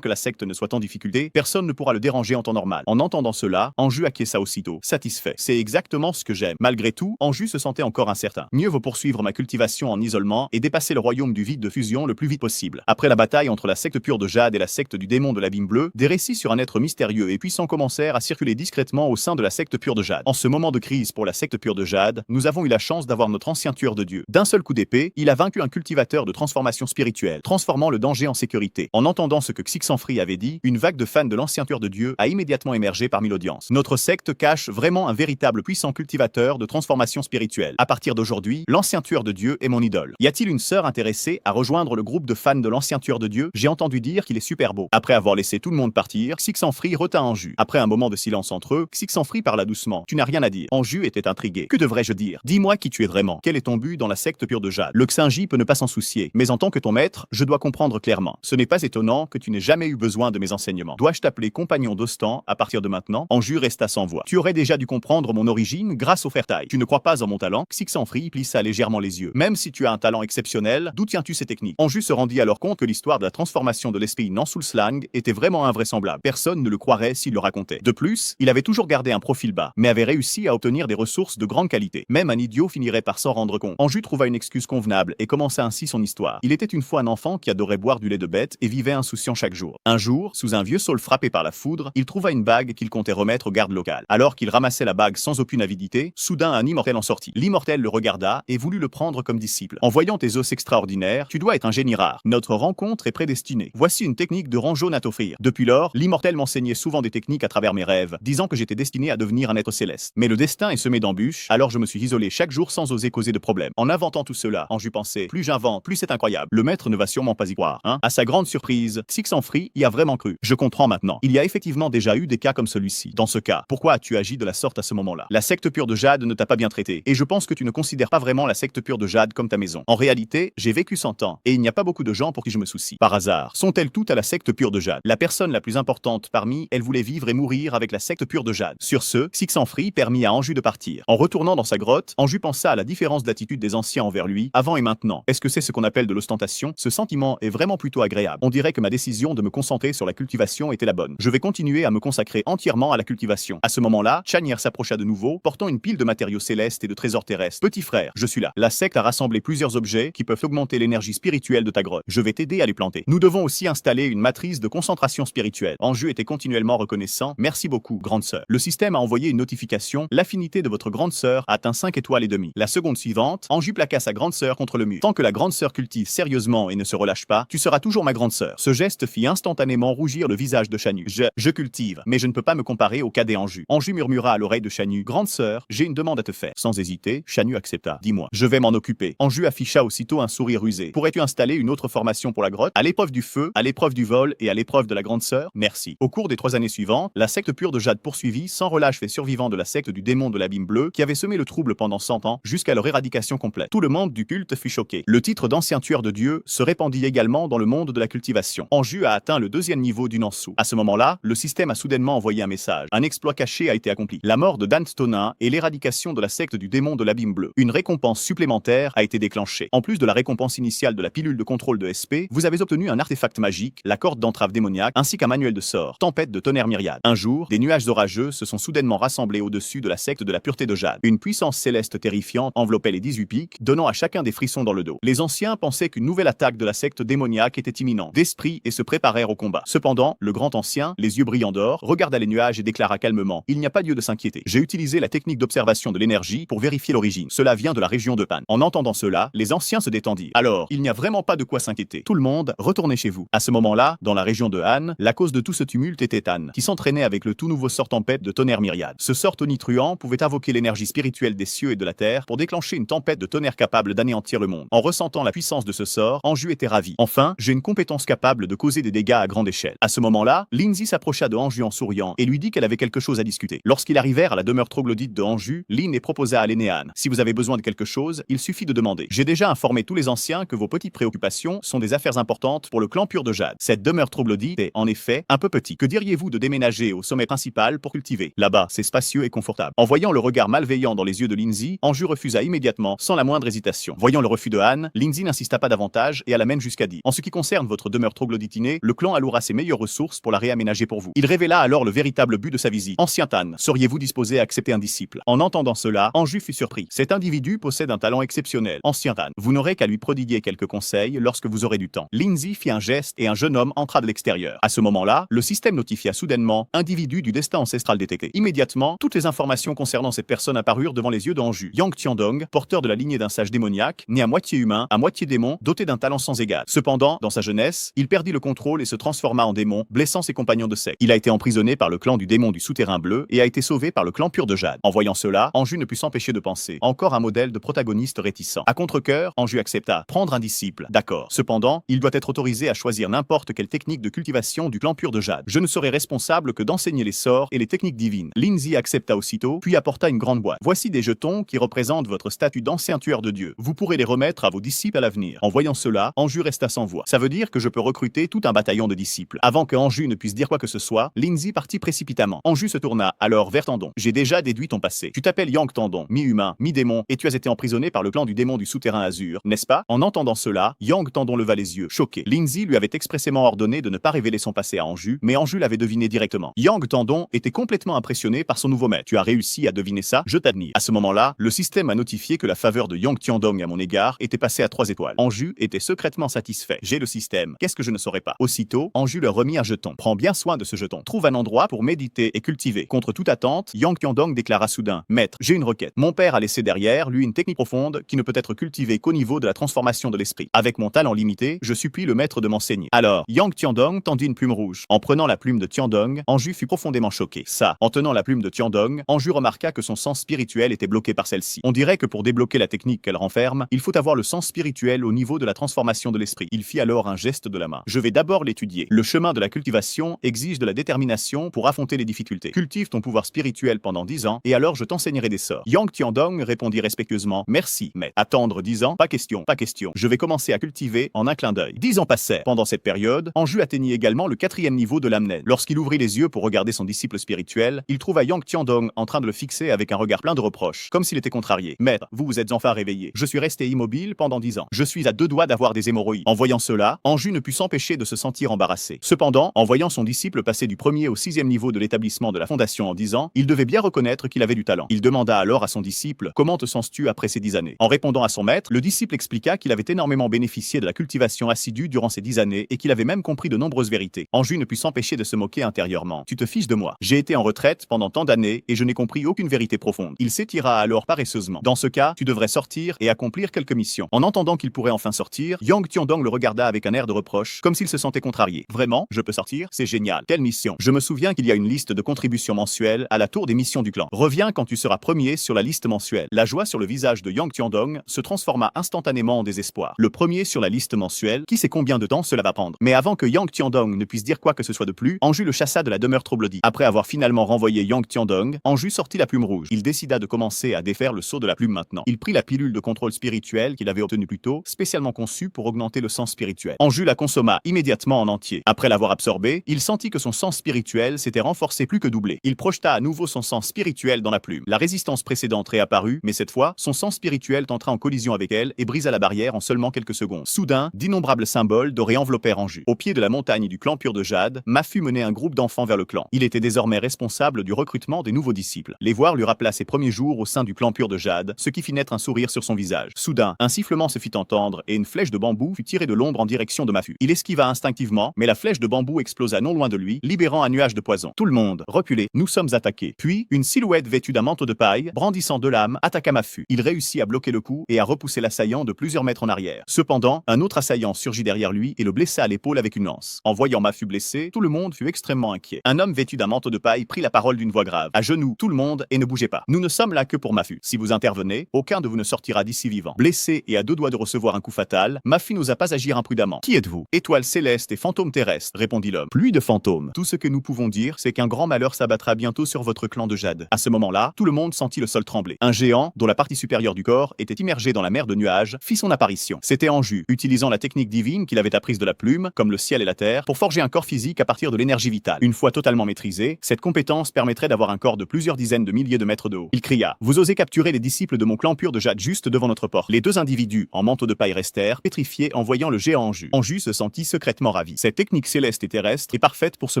que la secte ne soit en difficulté, personne ne pourra le déranger en temps normal. En entendant cela, Anju acquiesça aussitôt, satisfait. C'est exactement ce que j'aime. Malgré tout, Anju se sentait encore incertain. Mieux vaut poursuivre ma cultivation en isolement et dépasser le royaume du vide de fusion le plus vite possible. Après la bataille entre la secte pure de Jade et la secte du démon de l'abîme bleu, des récits sur un être mystérieux et puissant commencèrent à circuler discrètement au sein de la secte pure de Jade. En ce moment de crise pour la secte pure de Jade, nous avons eu la chance d'avoir notre ancien tueur de dieu. D'un seul coup d'épée, il a vaincu un cultivateur de transformation spirituelle, transformant le danger en sécurité. En entendant ce que Xixanfri avait dit, une vague de fans de l'ancien tueur de dieu a immédiatement émergé parmi l'audience. Notre secte cache vraiment un véritable puissant cultivateur de transformation spirituelle. À partir d'aujourd'hui, l'ancien tueur de dieu est mon idole. Y a-t-il une sœur intéressée à rejoindre le groupe de fans de l'ancien tueur de dieu? J'ai entendu dire qu'il est super beau. Après avoir laissé tout le monde partir, Xixanfri retint Anju. Après un moment de silence entre eux, Xixanfri parla doucement. Tu n'as rien à dire. Anju était intrigué. Que devrais-je dire? Dis-moi qui tu es vraiment. Quel est ton but dans la secte pure de Jade? Le Xinji peut ne pas s'en soucier, mais en tant que ton maître, je dois comprendre clairement. Ce n'est pas étonnant que tu n'aies jamais eu besoin de mes enseignements. Dois-je t'appeler compagnon d'Ostan à partir de maintenant? Anju resta sans voix. Tu aurais déjà dû comprendre mon origine grâce au Fairtail. Tu ne crois pas en mon talent? Xixanfri plissa légèrement les yeux. Même si tu as un talent exceptionnel, d'où tiens-tu ces techniques? Anju se rendit alors compte que l'histoire de la transformation de l'esprit Nansulslang était vraiment invraisemblable. Personne ne le croirait s'il le racontait. De plus, il avait toujours gardé un profil bas, mais avait réussi à obtenir des ressources de grande qualité. Même un idiot finirait par s'en rendre compte. Anju trouva une excuse convenable et commença ainsi son histoire. Il était une fois un enfant qui adorait boire du lait de bête et vivait insouciant chaque jour. Un jour, sous un vieux saule frappé par la foudre, il trouva une bague qu'il comptait remettre au garde local. Alors qu'il ramassait la bague sans aucune avidité, soudain un immortel en sortit. L'immortel le regarda et voulut le prendre comme disciple. En voyant tes os extraordinaires, tu dois être un génie rare. Notre rencontre est prédestinée. Voici une technique de Ranjon à t'offrir. Depuis lors, l'immortel m'enseignait souvent des techniques à travers mes rêves, disant que j'étais destiné à devenir un être céleste. Mais le destin est semé d'embûches, alors je me suis isolé chaque jour sans oser causer de problème. En inventant tout cela, Anju pensait, plus j'invente, plus c'est incroyable. Le maître ne va sûrement pas y croire, hein? À sa grande surprise, Xixanfri y a vraiment cru. Je comprends maintenant. Il y a effectivement déjà eu des cas comme celui-ci. Dans ce cas, pourquoi as-tu agi de la sorte à ce moment-là? La secte pure de Jade ne t'a pas bien traité, et je pense que tu ne considères pas vraiment la secte pure de Jade comme ta maison. En réalité, j'ai vécu 100 ans, et il n'y a pas beaucoup de gens pour qui je me soucie. Par hasard, sont-elles toutes à la secte pure de Jade? La personne la plus importante parmi elles voulait vivre et mourir avec la secte pure de Jade. Sur ce, Xixanfri permit à Anju de partir. En retournant dans sa grotte, Anju pensa à la différence d'attitude des anciens envers lui, avant et maintenant. Est-ce que c'est ce qu'on appelle de l'ostentation? Ce sentiment est vraiment plutôt agréable. On dirait que ma décision de me concentrer sur la cultivation était la bonne. Je vais continuer à me consacrer entièrement à la cultivation. À ce moment-là, Chanier s'approcha de nouveau, portant une pile de matériaux célestes et de trésors terrestres. Petit frère, je suis là. La secte a rassemblé plusieurs objets qui peuvent augmenter l'énergie spirituelle de ta grotte. Je vais t'aider à les planter. Nous devons aussi installer une matrice de concentration spirituelle. Anju était continuellement reconnaissant. Merci beaucoup, grande sœur. Le système a envoyé une notification. L'affinité de votre grande sœur a atteint 5 étoiles et demie. La seconde suivante, Anju plaqua sa grande sœur contre le mur. Tant que la grande sœur cultive sérieusement et ne se relâche pas, tu seras toujours ma grande sœur. Ce geste fit instantanément rougir le visage de Chanu. Je cultive, mais je ne peux pas me comparer au cadet Anju. Anju murmura à l'oreille de Chanu. Grande sœur, j'ai une demande à te faire. Sans hésiter, Chanu accepta. Dis-moi. Je vais m'en occuper. Anju afficha aussitôt un sourire rusé. Pourrais-tu installer une autre formation pour la grotte? À l'épreuve du feu, à l'épreuve du vol et à l'épreuve de la grande sœur? Merci. Au cours des 3 années suivantes, la secte pure de Jade poursuivit sans relâche les survivants de la secte du démon de l'abîme bleu qui avait semé le trouble pendant 100 ans jusqu'à leur éradication complète. Tout le monde du culte fut choqué. Le titre d'ancien tueur de Dieu se répandit également dans le monde de la cultivation. Anju a atteint le 2e niveau du Nansu. À ce moment-là, le système a soudainement envoyé un message. Un exploit caché a été accompli. La mort de Dan Stonin et l'éradication de la secte du démon de l'abîme bleu. Une récompense supplémentaire a été déclenchée. En plus de la récompense initiale de la pilule de contrôle de SP, vous avez obtenu un artefact magique, la corde d'entrave démoniaque, ainsi qu'un manuel de sort, tempête de tonnerre myriade. Un jour, des nuages orageux se sont soudainement rassemblés au-dessus de la secte de la pureté de Jade. Une puissance céleste terrifiante enveloppait les 18 pics, donnant à chacun des frissons dans le dos. Les anciens pensaient qu'une nouvelle attaque de la secte démoniaque était imminente d'esprit et se préparèrent au combat. Cependant, le grand ancien, les yeux brillants d'or, regarda les nuages et déclara calmement: il n'y a pas lieu de s'inquiéter. J'ai utilisé la technique d'observation de l'énergie pour vérifier l'origine. Cela vient de la région de Pan. En entendant cela, les anciens se détendirent. Alors, il n'y a vraiment pas de quoi s'inquiéter. Tout le monde, retournez chez vous. À ce moment-là, dans la région de Han, la cause de tout ce tumulte était Han, qui s'entraînait avec le tout nouveau sort tempête de tonnerre myriade. Ce sort tonitruant pouvait invoquer l'énergie spirituelle des cieux et de la terre pour déclencher une tempête de tonnerre capable d'anéantir le monde. En ressentant la puissance de ce sort, Anju était ravi. Enfin, j'ai une compétence capable de causer des dégâts à grande échelle. À ce moment-là, Lindsay s'approcha de Anju en souriant et lui dit qu'elle avait quelque chose à discuter. Lorsqu'ils arrivèrent à la demeure troglodyte de Anju, Lin proposa à Lénéane: si vous avez besoin de quelque chose, il suffit de demander. J'ai déjà informé tous les anciens que vos petites préoccupations sont des affaires importantes pour le clan pur de Jade. Cette demeure troglodyte est, en effet, un peu petite. Que diriez-vous de déménager au sommet principal pour cultiver? Là-bas, c'est spacieux et confortable. En voyant le regard malveillant dans les yeux de Lindsay, Anju refusa immédiatement, sans la moindre hésitation. Voyant le refus de Han, Lindsay n'insista pas davantage et alla même jusqu'à dire: en ce qui concerne votre demeure troglodytinée, le clan allouera ses meilleures ressources pour la réaménager pour vous. Il révéla alors le véritable but de sa visite. Ancien Tan, seriez-vous disposé à accepter un disciple? En entendant cela, Anju fut surpris. Cet individu possède un talent exceptionnel. Ancien Tan, vous n'aurez qu'à lui prodiguer quelques conseils lorsque vous aurez du temps. Lindsay fit un geste et un jeune homme entra de l'extérieur. À ce moment-là, le système notifia soudainement: individu du destin ancestral détecté. Immédiatement, toutes les informations concernant cette personne apparurent devant les yeux d'Anju. Yang Tiandong, porteur de la lignée d'un sage démoniaque, né à moitié humain, à moitié démon, doté d'un talent sans égal. Cependant, dans sa jeunesse, il perdit le contrôle et se transforma en démon, blessant ses compagnons de secte. Il a été emprisonné par le clan du démon du souterrain bleu et a été sauvé par le clan pur de Jade. En voyant cela, Anju ne put s'empêcher de penser: encore un modèle de protagoniste réticent. À contre-cœur, Anju accepta: prendre un disciple. D'accord. Cependant, il doit être autorisé à choisir n'importe quelle technique de cultivation du clan pur de Jade. Je ne serai responsable que d'enseigner les sorts et les techniques divines. Lindsay accepta aussitôt, puis apporta une grande boîte. Voici des jetons qui représentent votre statut d'ancien tueur de Dieu. Vous pourrez les remettre à vos disciples à l'avenir. En voyant cela, Anju resta sans voix. Ça veut dire que je peux recruter tout un bataillon de disciples. Avant que Anju ne puisse dire quoi que ce soit, Lindsay partit précipitamment. Anju se tourna alors vers Tandon. J'ai déjà déduit ton passé. Tu t'appelles Yang Tandon, mi-humain, mi-démon, et tu as été emprisonné par le clan du démon du souterrain azur, n'est-ce pas? En entendant cela, Yang Tandon leva les yeux, choqué. Lindsay lui avait expressément ordonné de ne pas révéler son passé à Anju, mais Anju l'avait deviné directement. Yang Tandon était complètement impressionné par son nouveau maître. Tu as réussi à deviner ça, je t'admire. À ce moment-là, le système a notifié que la faveur de Yang Tiandong à mon égard était passée à 3 étoiles. Anju était secrètement satisfait. J'ai le système. Qu'est-ce que je ne saurais pas? Aussitôt, Anju leur remit un jeton. Prends bien soin de ce jeton. Trouve un endroit pour méditer et cultiver. Contre toute attente, Yang Tiandong déclara soudain: maître, j'ai une requête. Mon père a laissé derrière lui une technique profonde qui ne peut être cultivée qu'au niveau de la transformation de l'esprit. Avec mon talent limité, je supplie le maître de m'enseigner. Alors, Yang Tiandong tendit une plume rouge. En prenant la plume de Tiandong, Anju fut profondément choqué. Ça, en tenant la plume de Tiandong, Anju remarqua que son sens spirituel était bloqué par celle-ci. On dirait que pour débloquer la technique qu'elle renferme, il faut avoir le sens spirituel au niveau de la transformation de l'esprit. Il fit alors un geste de la main. Je vais d'abord l'étudier. Le chemin de la cultivation exige de la détermination pour affronter les difficultés. Cultive ton pouvoir spirituel pendant 10 ans et alors je t'enseignerai des sorts. Yang Tiandong répondit respectueusement: merci, mais attendre 10 ans? Pas question, pas question. Je vais commencer à cultiver en un clin d'œil. 10 ans passèrent. Pendant cette période, Anju atteignit également le 4e niveau de l'Amnen. Lorsqu'il ouvrit les yeux pour regarder son disciple spirituel, il trouva Yang Tiandong en train de le fixer avec un regard plein de reproches, comme s'il était contrarié. Maître, vous vous êtes enfin réveillé. Je suis resté immobile pendant 10 ans. Je suis à 2 doigts d'avoir des hémorroïdes. En voyant cela, Anju ne put s'empêcher de se sentir embarrassé. Cependant, en voyant son disciple passer du 1er au 6e niveau de l'établissement de la fondation en 10 ans, il devait bien reconnaître qu'il avait du talent. Il demanda alors à son disciple: comment te sens-tu après ces 10 années? En répondant à son maître, le disciple expliqua qu'il avait énormément bénéficié de la cultivation assidue durant ces 10 années et qu'il avait même compris de nombreuses vérités. Anju ne put s'empêcher de se moquer intérieurement. Tu te fiches de moi. J'ai été en retraite pendant tant d'années et je n'ai compris aucune vérité profonde. Il s'étira alors paresseusement. Dans ce cas, tu devrais sortir et accomplir quelques missions. En entendant qu'il pourrait enfin sortir, Yang Tiandong le regarda avec un air de reproche, comme s'il se sentait contrarié. Vraiment, je peux sortir? C'est génial. Quelle mission? Je me souviens qu'il y a une liste de contributions mensuelles à la tour des missions du clan. Reviens quand tu seras premier sur la liste mensuelle. La joie sur le visage de Yang Tiandong se transforma instantanément en désespoir. Le premier sur la liste mensuelle, qui sait combien de temps cela va prendre? Mais avant que Yang Tiandong ne puisse dire quoi que ce soit de plus, Anju le chassa de la demeure troglodyte. Après avoir finalement renvoyé Yang Tiandong, Anju sortit la plume rouge. Il décida de commencer à défaire le sceau de la plume maintenant. Il prit la pilule de contrôle spirituel qu'il avait obtenue plus tôt, spécialement conçue pour augmenter le sens spirituel. Anju la consomma immédiatement en entier. Après l'avoir absorbée, il sentit que son sens spirituel s'était renforcé plus que doublé. Il projeta à nouveau son sens spirituel dans la plume. La résistance précédente réapparut, mais cette fois, son sens spirituel entra en collision avec elle et brisa la barrière en seulement quelques secondes. Soudain, d'innombrables symboles dorés enveloppèrent Anju. Au pied de la montagne du clan pur de Jade, Mafu menait un groupe d'enfants vers le clan. Il était désormais responsable du recrutement des nouveaux disciples. Les voir lui rappela ses premiers jours au sein du clan pur de Jade, ce qui fit naître un sourire sur son visage. Soudain, un sifflement se fit entendre et une flèche de bambou fut tirée de l'ombre en direction de Mafu. Il esquiva instinctivement, mais la flèche de bambou explosa non loin de lui, libérant un nuage de poison. Tout le monde, reculez, nous sommes attaqués. Puis, une silhouette vêtue d'un manteau de paille, brandissant 2 lames, attaqua Mafu. Il réussit à bloquer le coup et à repousser l'assaillant de plusieurs mètres en arrière. Cependant, un autre assaillant surgit derrière lui et le blessa à l'épaule avec une lance. En voyant Mafu blessé, tout le monde fut extrêmement inquiet. Un homme vêtu d'un manteau de paille prit la parole d'une voix grave. À genoux, tout le monde, et ne bougez pas. Nous ne sommes là que pour Mafu. Si vous intervenez, aucun de vous ne sortira d'ici vivant. Blessé et à 2 doigts de recevoir un coup fatal, Mafu n'osa pas agir imprudemment. Qui êtes-vous? Étoile céleste et fantôme terrestre, répondit l'homme. Pluie de fantômes. Tout ce que nous pouvons dire, c'est qu'un grand malheur s'abattra bientôt sur votre clan de Jade. À ce moment-là, tout le monde sentit le sol trembler. Un géant, dont la partie supérieure du corps était immergée dans la mer de nuages, fit son apparition. C'était Anju, utilisant la technique divine qu'il avait apprise de la plume, comme le ciel et la terre, pour forger un corps physique à partir de l'énergie vitale. Une fois totalement maîtrisée, cette compétence permettrait d'avoir un corps de plusieurs dizaines de milliers de mètres de haut. Il cria: vous osez capturer les disciples de mon clan pur de Jade juste devant notre porte. Les 2 individus en manteau de paille restèrent pétrifiés en voyant le géant Anju. Anju se sentit secrètement ravi. Cette technique céleste et terrestre est parfaite pour se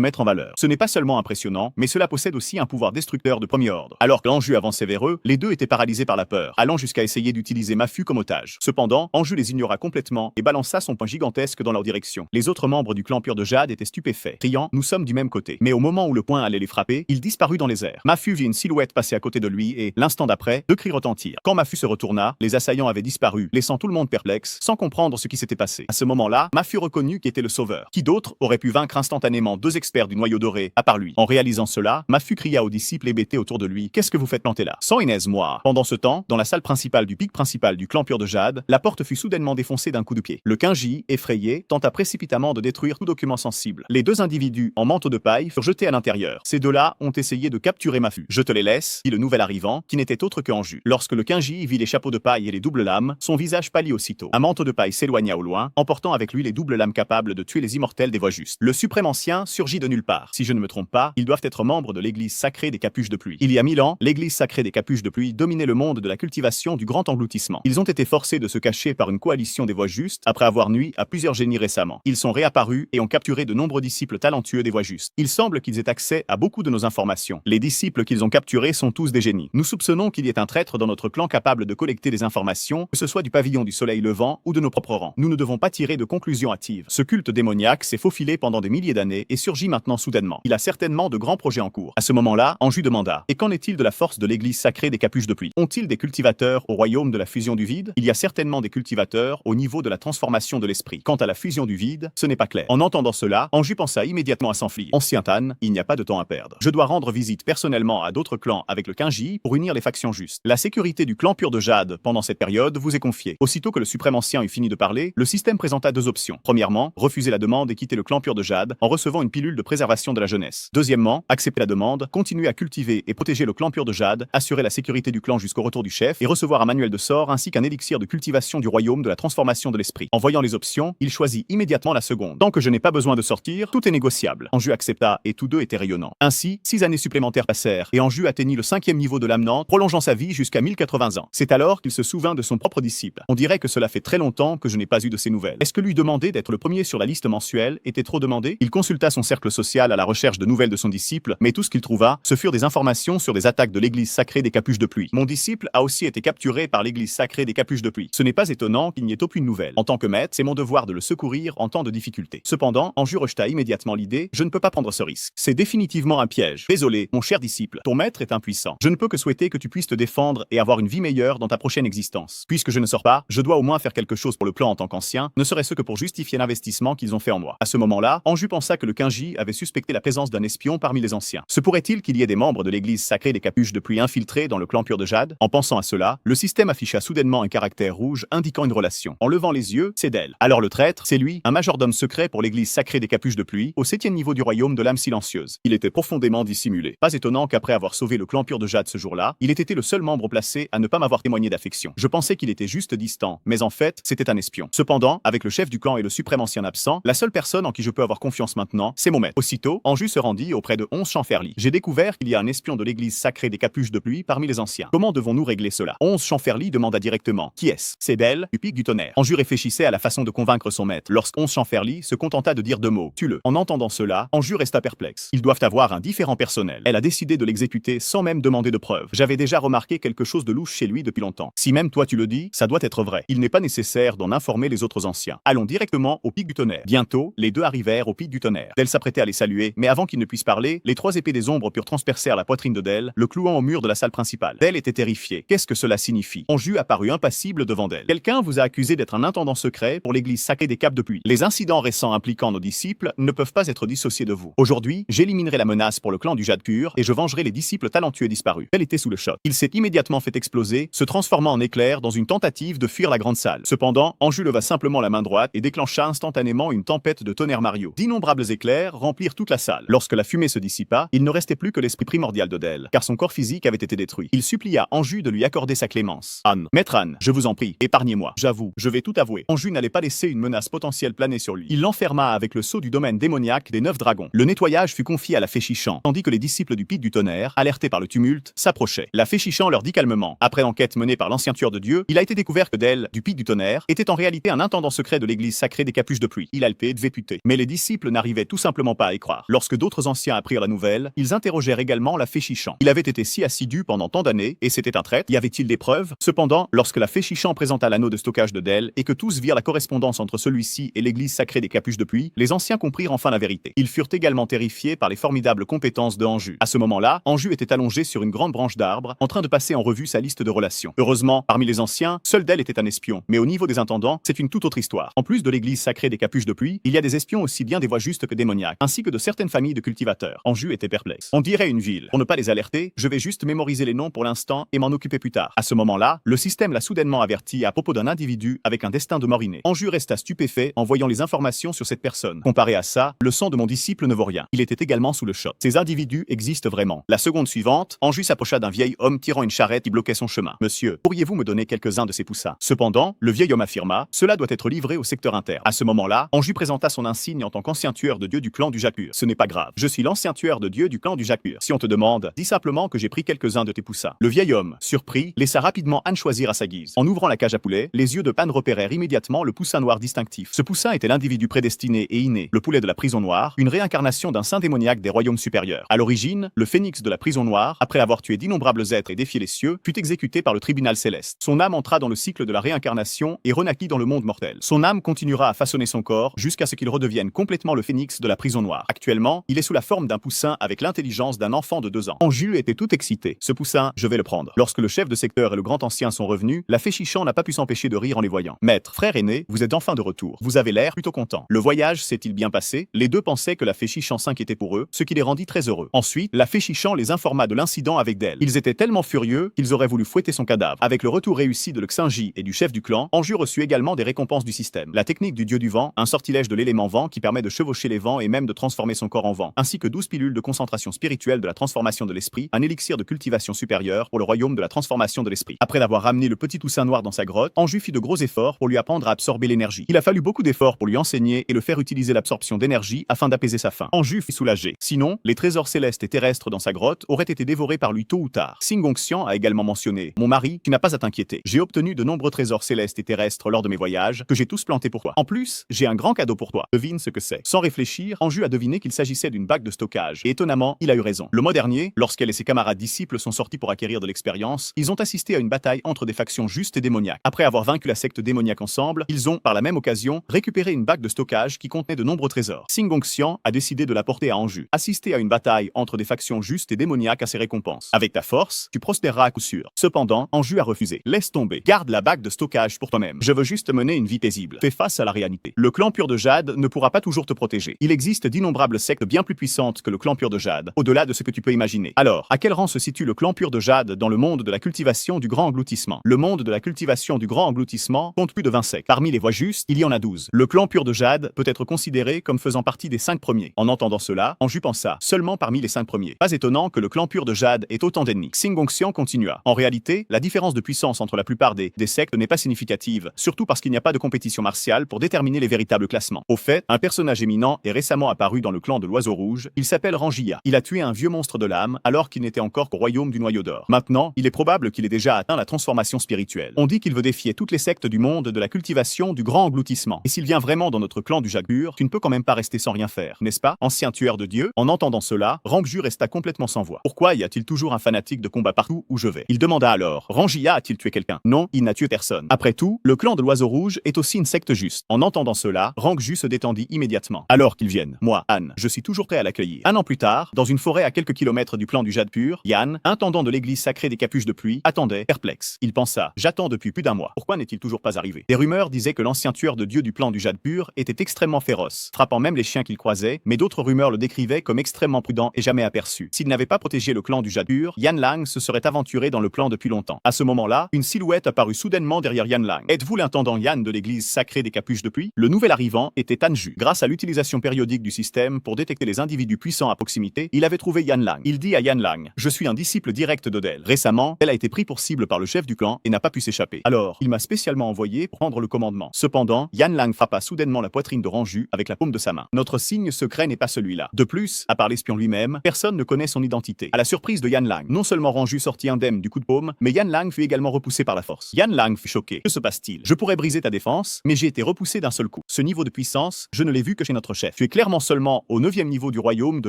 mettre en valeur. Ce n'est pas seulement impressionnant, mais cela possède aussi un pouvoir destructeur de premier ordre. Alors que Anju avançait vers eux, les deux étaient paralysés par la peur, allant jusqu'à essayer d'utiliser Mafu comme otage. Cependant, Anju les ignora complètement et balança son poing gigantesque dans leur direction. Les autres membres du clan pur de Jade étaient stupéfaits, criant « Nous sommes du même côté ». Mais au moment où le poing allait les frapper, il disparut dans les airs. Mafu vit une silhouette passer à côté de lui et, l'instant d'après, deux cris retentirent. Quand Mafu se retourna, les assaillants avaient disparu, laissant tout le monde perplexe, sans comprendre ce qui s'était passé. À ce moment-là, Mafu reconnut qui était le sauveur. Qui d'autre aurait pu vaincre instantanément deux experts du noyau doré, à part lui. En réalisant cela, Mafu cria aux disciples hébétés autour de lui « Qu'est-ce que vous faites planter là ?» Sans Inès, moi. Pendant ce temps, dans la salle principale du pic principal du clan pur de Jade, la porte fut soudainement défoncée d'un coup de pied. Le Kinji, effrayé, tenta précipitamment de détruire tout document sensible. Les deux individus en manteau de paille furent jetés à l'intérieur. Ces deux-là ont essayé de capturer Mafu. Je te les laisse, dit le nouvel arrivant, qui n'était autre que Anju. Lorsque le Kinji vit les chapeaux de paille et les doubles lames, son visage pâlit aussitôt. Un manteau de paille s'éloigna au loin, emportant avec lui les doubles lames capables de tuer les immortels des voies justes. Le suprême ancien surgit de nulle part. Si je ne me trompe pas, ils doivent être membres de l'église sacrée des capuches de pluie. Il y a 1000 ans, l'église sacrée des capuches de pluie dominait le monde de la cultivation du grand engloutissement. Ils ont été forcés de se cacher par une coalition des voies justes après avoir nui à plusieurs génies récemment. Ils sont réapparus et ont capturé de nombreux disciples talentueux des voies justes. Il semble qu'ils aient accès à beaucoup de nos informations. Les disciples qu'ils ont capturés sont tous des génies. Nous soupçonnons qu'il y ait un traître dans notre clan capable de collecter des informations, que ce soit du pavillon du soleil levant ou de nos propres rangs. Nous ne devons pas tirer de conclusions hâtives. Ce culte démoniaque s'est faufilé pendant des milliers d'années et surgit maintenant soudainement. Il a certainement de grands projets en cours. À ce moment-là, Anju demanda « Et qu'en est-il de la force de l'église sacrée des capuches de pluie? Ont-ils des cultivateurs au royaume de la fusion du vide? Il y a certainement des cultivateurs au niveau de la transformation de l'esprit. Quant à la fusion du vide, ce n'est pas clair. » En entendant cela, Anju pensa immédiatement à s'enfuir. Ancien Tan, il n'y a pas de temps à perdre. Je dois rendre visite personnellement à d'autres clans avec le Kinji pour unir les factions justes. La sécurité du clan pur de Jade pendant cette période vous est confiée. Aussitôt que le suprême ancien eut fini de parler, le système présenta deux options. Premièrement, refuser la demande et quitter le clan pur de Jade en recevant une pilule de préservation de la jeunesse. Deuxièmement, accepter la demande, continuer à cultiver et protéger le clan pur de Jade, assurer la sécurité du clan jusqu'au retour du chef et recevoir un manuel de sort ainsi qu'un élixir de cultivation du royaume de la transformation de l'esprit. En voyant les options, il choisit immédiatement la seconde. Tant que je n'ai pas besoin de sortir, tout est négociable. Anju accepta et tous deux étaient rayonnants. Ainsi, 6 années supplémentaires passèrent et Anju atteignit le 5e niveau de l'âme, prolongeant sa vie jusqu'à 1080 ans. C'est alors qu'il se souvint de son propre disciple. On dirait que cela fait très longtemps que je n'ai pas eu de ses nouvelles. Est-ce que lui demander d'être le premier sur la liste mensuelle était trop demandé? Il consulta son cercle social à la recherche de nouvelles de son disciple, mais tout ce qu'il trouva, ce furent des informations sur des attaques de l'église sacrée des capuches de pluie. Mon disciple a aussi été capturé par l'église sacrée des capuches de pluie. Ce n'est pas étonnant qu'il n'y ait aucune nouvelle. En tant que maître, c'est mon devoir de le secourir en temps de difficulté. Cependant, Anju rejeta immédiatement l'idée, je ne peux pas prendre ce risque. C'est définitivement un piège. Désolé, mon cher disciple, ton maître est impuissant. Je ne peux que souhaiter que tu puisses te défendre et avoir une vie meilleure dans ta prochaine existence. Puisque je ne sors pas, je dois au moins faire quelque chose pour le clan en tant qu'ancien, ne serait-ce que pour justifier l'investissement qu'ils ont fait en moi. À ce moment-là, Anju pensa que le Kinji avait suspecté la présence d'un espion parmi les anciens. Se pourrait-il qu'il y ait des membres de l'église sacrée des capuches de pluie infiltrés dans le clan pur de Jade? En pensant à cela, le système afficha soudainement un caractère rouge indiquant une relation. En levant les yeux, c'est d'elle. Alors le traître, c'est lui, un majordome secret pour l'église sacrée des capuches de pluie, au 7e niveau du royaume de l'âme silencieuse. Il était profondément dissimulé. Pas étonnant qu'après avoir sauvé le clan pur de Jade ce jour-là, il ait été le seul membre placé à ne pas m'avoir témoigné d'affection. Je pensais qu'il était juste distant, mais en fait, c'était un espion. Cependant, avec le chef du clan et le suprême ancien absent, la seule personne en qui je peux avoir confiance maintenant, c'est mon maître. Aussitôt, Anju se rendit auprès de 11 Chamferli. J'ai découvert qu'il y a un espion de l'église sacrée des capuches de pluie parmi les anciens. Comment devons-nous régler cela? 11 Chamferli demanda directement. Qui est-ce? C'est Belle, du pic du tonnerre. Anju réfléchissait à la façon de convaincre son maître. Lorsque 11 Chamferli se contenta de dire 2 mots. Tue-le. En entendant cela, Anju resta perplexe. Ils doivent avoir un différent personnel. Elle a décidé de l'exécuter sans même demander de preuves. J'avais déjà remarqué quelque chose de louche chez lui depuis longtemps. Si même toi tu le dis, ça doit être vrai. Il n'est pas nécessaire d'en informer les autres anciens. Allons directement au pic du tonnerre. Bientôt, les deux arrivèrent au pic du tonnerre. Del s'apprêtait à les saluer, mais avant qu'ils ne puissent parler, les 3 épées des ombres purent transpercer la poitrine de Del, le clouant au mur de la salle principale. Del était terrifié. Qu'est-ce que cela signifie? Anju apparut impassible devant Del. Quelqu'un vous a accusé d'être un intendant secret pour l'église sacrée des Capes de Pluie. Les incidents récents impliquant nos disciples ne peuvent pas être dissociés de vous. Aujourd'hui, j'éliminerai la menace pour le clan du Jade pur et je vengerai les disciples talentueux disparus. Del était sous le choc. Il s'est immédiatement fait exploser, se transformant en éclair dans une tentative de fuir la grande salle. Cependant, Anju leva simplement la main droite et déclencha instantanément une tempête de tonnerre Mario. D'innombrables éclairs remplirent toute la salle. Lorsque la fumée se dissipa, il ne restait plus que l'esprit primordial de Del, car son corps physique avait été détruit. Il supplia Anju de lui accorder sa clémence. Anne, maître Anne, je vous en prie, épargnez-moi. J'avoue, je vais tout avouer. Anju n'allait pas laisser une menace potentielle planer sur lui. Il l'enferma avec le sceau du domaine démoniaque des 9 dragons. Le nettoyage fut confié à la fée Chichan, tandis que les disciples du pic du tonnerre, alertés par le tumulte, s'approchaient. La fée Chichan leur dit calmement, après enquête menée par l'ancien tueur de Dieu, il a été été découvert que Del, du Pic du Tonnerre, était en réalité un intendant secret de l'église sacrée des Capuches de Pluie. Il alpé, véputé. Mais les disciples n'arrivaient tout simplement pas à y croire. Lorsque d'autres anciens apprirent la nouvelle, ils interrogèrent également la fée Chichant. Il avait été si assidu pendant tant d'années, et c'était un traître. Y avait-il des preuves? Cependant, lorsque la fée Chichant présenta l'anneau de stockage de Del, et que tous virent la correspondance entre celui-ci et l'église sacrée des Capuches de Pluie, les anciens comprirent enfin la vérité. Ils furent également terrifiés par les formidables compétences de Anjou. À ce moment-là, Anjou était allongé sur une grande branche d'arbre, en train de passer en revue sa liste de relations. Heureusement, parmi les anciens, seul Del était un espion. Mais au niveau des intendants, c'est une toute autre histoire. En plus de l'église sacrée des Capuches de Pluie, il y a des espions aussi bien des voix justes que démoniaques, ainsi que de certaines familles de cultivateurs. Anjou était perplexe. On dirait une ville. Pour ne pas les alerter, je vais juste mémoriser les noms pour l'instant et m'en occuper plus tard. À ce moment-là, le système l'a soudainement averti à propos d'un individu avec un destin de mort inné. Anjou resta stupéfait en voyant les informations sur cette personne. Comparé à ça, le sang de mon disciple ne vaut rien. Il était également sous le choc. Ces individus existent vraiment. La seconde suivante, Anjou s'approcha d'un vieil homme tirant une charrette qui bloquait son chemin. Monsieur, pourriez-vous me donner quelques-uns de ces poussins? Cependant, le vieil homme affirma, cela doit être livré au secteur interne. À ce moment-là, Anjou présenta son insigne en tant qu'ancien tueur de Dieu du clan du Jacques-Pur. Ce n'est pas grave. Je suis l'ancien tueur de Dieu du clan du Jacques-Pur. Si on te demande, dis simplement que j'ai pris quelques-uns de tes poussins. Le vieil homme, surpris, laissa rapidement Anne choisir à sa guise. En ouvrant la cage à poulet, les yeux de Pan repérèrent immédiatement le poussin noir distinctif. Ce poussin était l'individu prédestiné et inné, le poulet de la prison noire, une réincarnation d'un saint démoniaque des royaumes supérieurs. À l'origine, le phénix de la prison noire, après avoir tué d'innombrables êtres et défié les cieux, fut exécuté par le tribunal céleste. Son âme entra dans le cycle de la réincarnation et renaquit dans le monde mortel. Son âme continuera à façonner son corps jusqu'à ce qu'il redevienne complètement le phénix de la prison noire. Actuellement, il est sous la forme d'un poussin avec l'intelligence d'un enfant de 2 ans. Anjou était tout excité. Ce poussin, je vais le prendre. Lorsque le chef de secteur et le grand ancien sont revenus, la fée Chichant n'a pas pu s'empêcher de rire en les voyant. Maître, frère aîné, vous êtes enfin de retour. Vous avez l'air plutôt content. Le voyage s'est-il bien passé? Les deux pensaient que la fée Chichant s'inquiétait pour eux, ce qui les rendit très heureux. Ensuite, la fée Chichant les informa de l'incident avec Del. Ils étaient tellement furieux qu'ils auraient voulu fouetter son cadavre. Avec le retour réussi de Luxinji et du chef du clan, Anjou reçut également des récompenses du système. La technique du dieu du vent, un sortilège de l'élément vent qui permet de chevaucher les vents et même de transformer son corps en vent, ainsi que 12 pilules de concentration spirituelle de la transformation de l'esprit, un élixir de cultivation supérieure pour le royaume de la transformation de l'esprit. Après avoir ramené le petit poussin noir dans sa grotte, Anjou fit de gros efforts pour lui apprendre à absorber l'énergie. Il a fallu beaucoup d'efforts pour lui enseigner et le faire utiliser l'absorption d'énergie afin d'apaiser sa faim. Anjou fut soulagé. Sinon, les trésors célestes et terrestres dans sa grotte auraient été dévorés par lui tôt ou tard. Singongxian a également mentionné: mon mari, tu n'as pas à t'inquiéter. J'ai obtenu de nombreux trésors célestes et terrestres lors de mes voyages, que j'ai tous plantés pour toi. En plus, j'ai un grand cadeau pour toi. Devine ce que c'est. Sans réfléchir, Anjou a deviné qu'il s'agissait d'une bague de stockage. Et étonnamment, il a eu raison. Le mois dernier, lorsqu'elle et ses camarades disciples sont sortis pour acquérir de l'expérience, ils ont assisté à une bataille entre des factions justes et démoniaques. Après avoir vaincu la secte démoniaque ensemble, ils ont, par la même occasion, récupéré une bague de stockage qui contenait de nombreux trésors. Singongxian a décidé de la porter à Anjou. Assister à une bataille entre des factions justes et démoniaques a ses récompenses. Avec ta force, tu prospéreras à coup sûr. Cependant, Anjou a refusé. Laisse tomber. Garde la bague de stockage pour toi-même. Je veux juste mener une vie paisible. Fais face à la réalité. Le clan pur de Jade ne pourra pas toujours te protéger. Il existe d'innombrables sectes bien plus puissantes que le clan pur de Jade, au-delà de ce que tu peux imaginer. Alors, à quel rang se situe le clan pur de Jade dans le monde de la cultivation du grand engloutissement? Le monde de la cultivation du grand engloutissement compte plus de 20 sectes. Parmi les voix justes, il y en a 12. Le clan pur de Jade peut être considéré comme faisant partie des 5 premiers. En entendant cela, Anjou pensa, seulement parmi les 5 premiers. Pas étonnant que le clan pur de Jade ait autant d'ennemis. Singongxian continua. En réalité, la différence de puissance entre la plupart des sectes n'est pas significative, surtout parce qu'il n'y a pas de compétition martiale pour déterminer les véritables classements. Au fait, un personnage éminent est récemment apparu dans le clan de l'Oiseau Rouge. Il s'appelle Rangia. Il a tué un vieux monstre de l'âme alors qu'il n'était encore qu'au royaume du Noyau d'Or. Maintenant, il est probable qu'il ait déjà atteint la transformation spirituelle. On dit qu'il veut défier toutes les sectes du monde de la cultivation du grand engloutissement. Et s'il vient vraiment dans notre clan du Jacques-Pur, tu ne peux quand même pas rester sans rien faire, n'est-ce pas, ancien tueur de Dieu? En entendant cela, Rangju resta complètement sans voix. Pourquoi y a-t-il toujours un fanatique de combat partout où je vais? Il demanda alors. Rangia a-t-il tué quelqu'un? Non, il n'a tué personne. Après tout, le clan de l'Oiseau Rouge est aussi une secte juste. En entendant cela, Rangju se détendit immédiatement. Alors qu'ils viennent, moi, Anne, je suis toujours prêt à l'accueillir. Un an plus tard, dans une forêt à quelques kilomètres du clan du Jade Pur, Yann, intendant de l'église sacrée des Capuches de Pluie, attendait, perplexe. Il pensa, j'attends depuis plus d'un mois. Pourquoi n'est-il toujours pas arrivé? Des rumeurs disaient que l'ancien tueur de Dieu du plan du Jade Pur était extrêmement féroce, frappant même les chiens qu'il croisait, mais d'autres rumeurs le décrivaient comme extrêmement prudent et jamais aperçu. S'il n'avait pas protégé le clan du Jade Pur, Yan Lang se serait aventuré dans le plan depuis longtemps. À ce moment-là, une silhouette apparut soudainement derrière Yan Lang. Êtes-vous l'intendant Yan de l'église sacrée des Capuches de Pluie? Le nouvel arrivant était Anju. Grâce à l'utilisation périodique du système pour détecter les individus puissants à proximité, il avait trouvé Yan Lang. Il dit à Yan Lang, je suis un disciple direct d'Odel. Récemment, elle a été pris pour cible par le chef du clan et n'a pas pu s'échapper. Alors, il m'a spécialement envoyé pour prendre le commandement. Cependant, Yan Lang frappa soudainement la poitrine de Rangju avec la paume de sa main. Notre signe secret n'est pas celui-là. De plus, à part l'espion lui-même, personne ne connaît son identité. À la surprise de Yan Lang, non seulement Rangju sortit indemne du coup de paume, mais Yan Lang fut également repoussé par la force. force. Yan Lang fut choqué. Que se passe-t-il? Je pourrais briser ta défense, mais j'ai été repoussé d'un seul coup. Ce niveau de puissance, je ne l'ai vu que chez notre chef. Tu es clairement seulement au 9e niveau du royaume de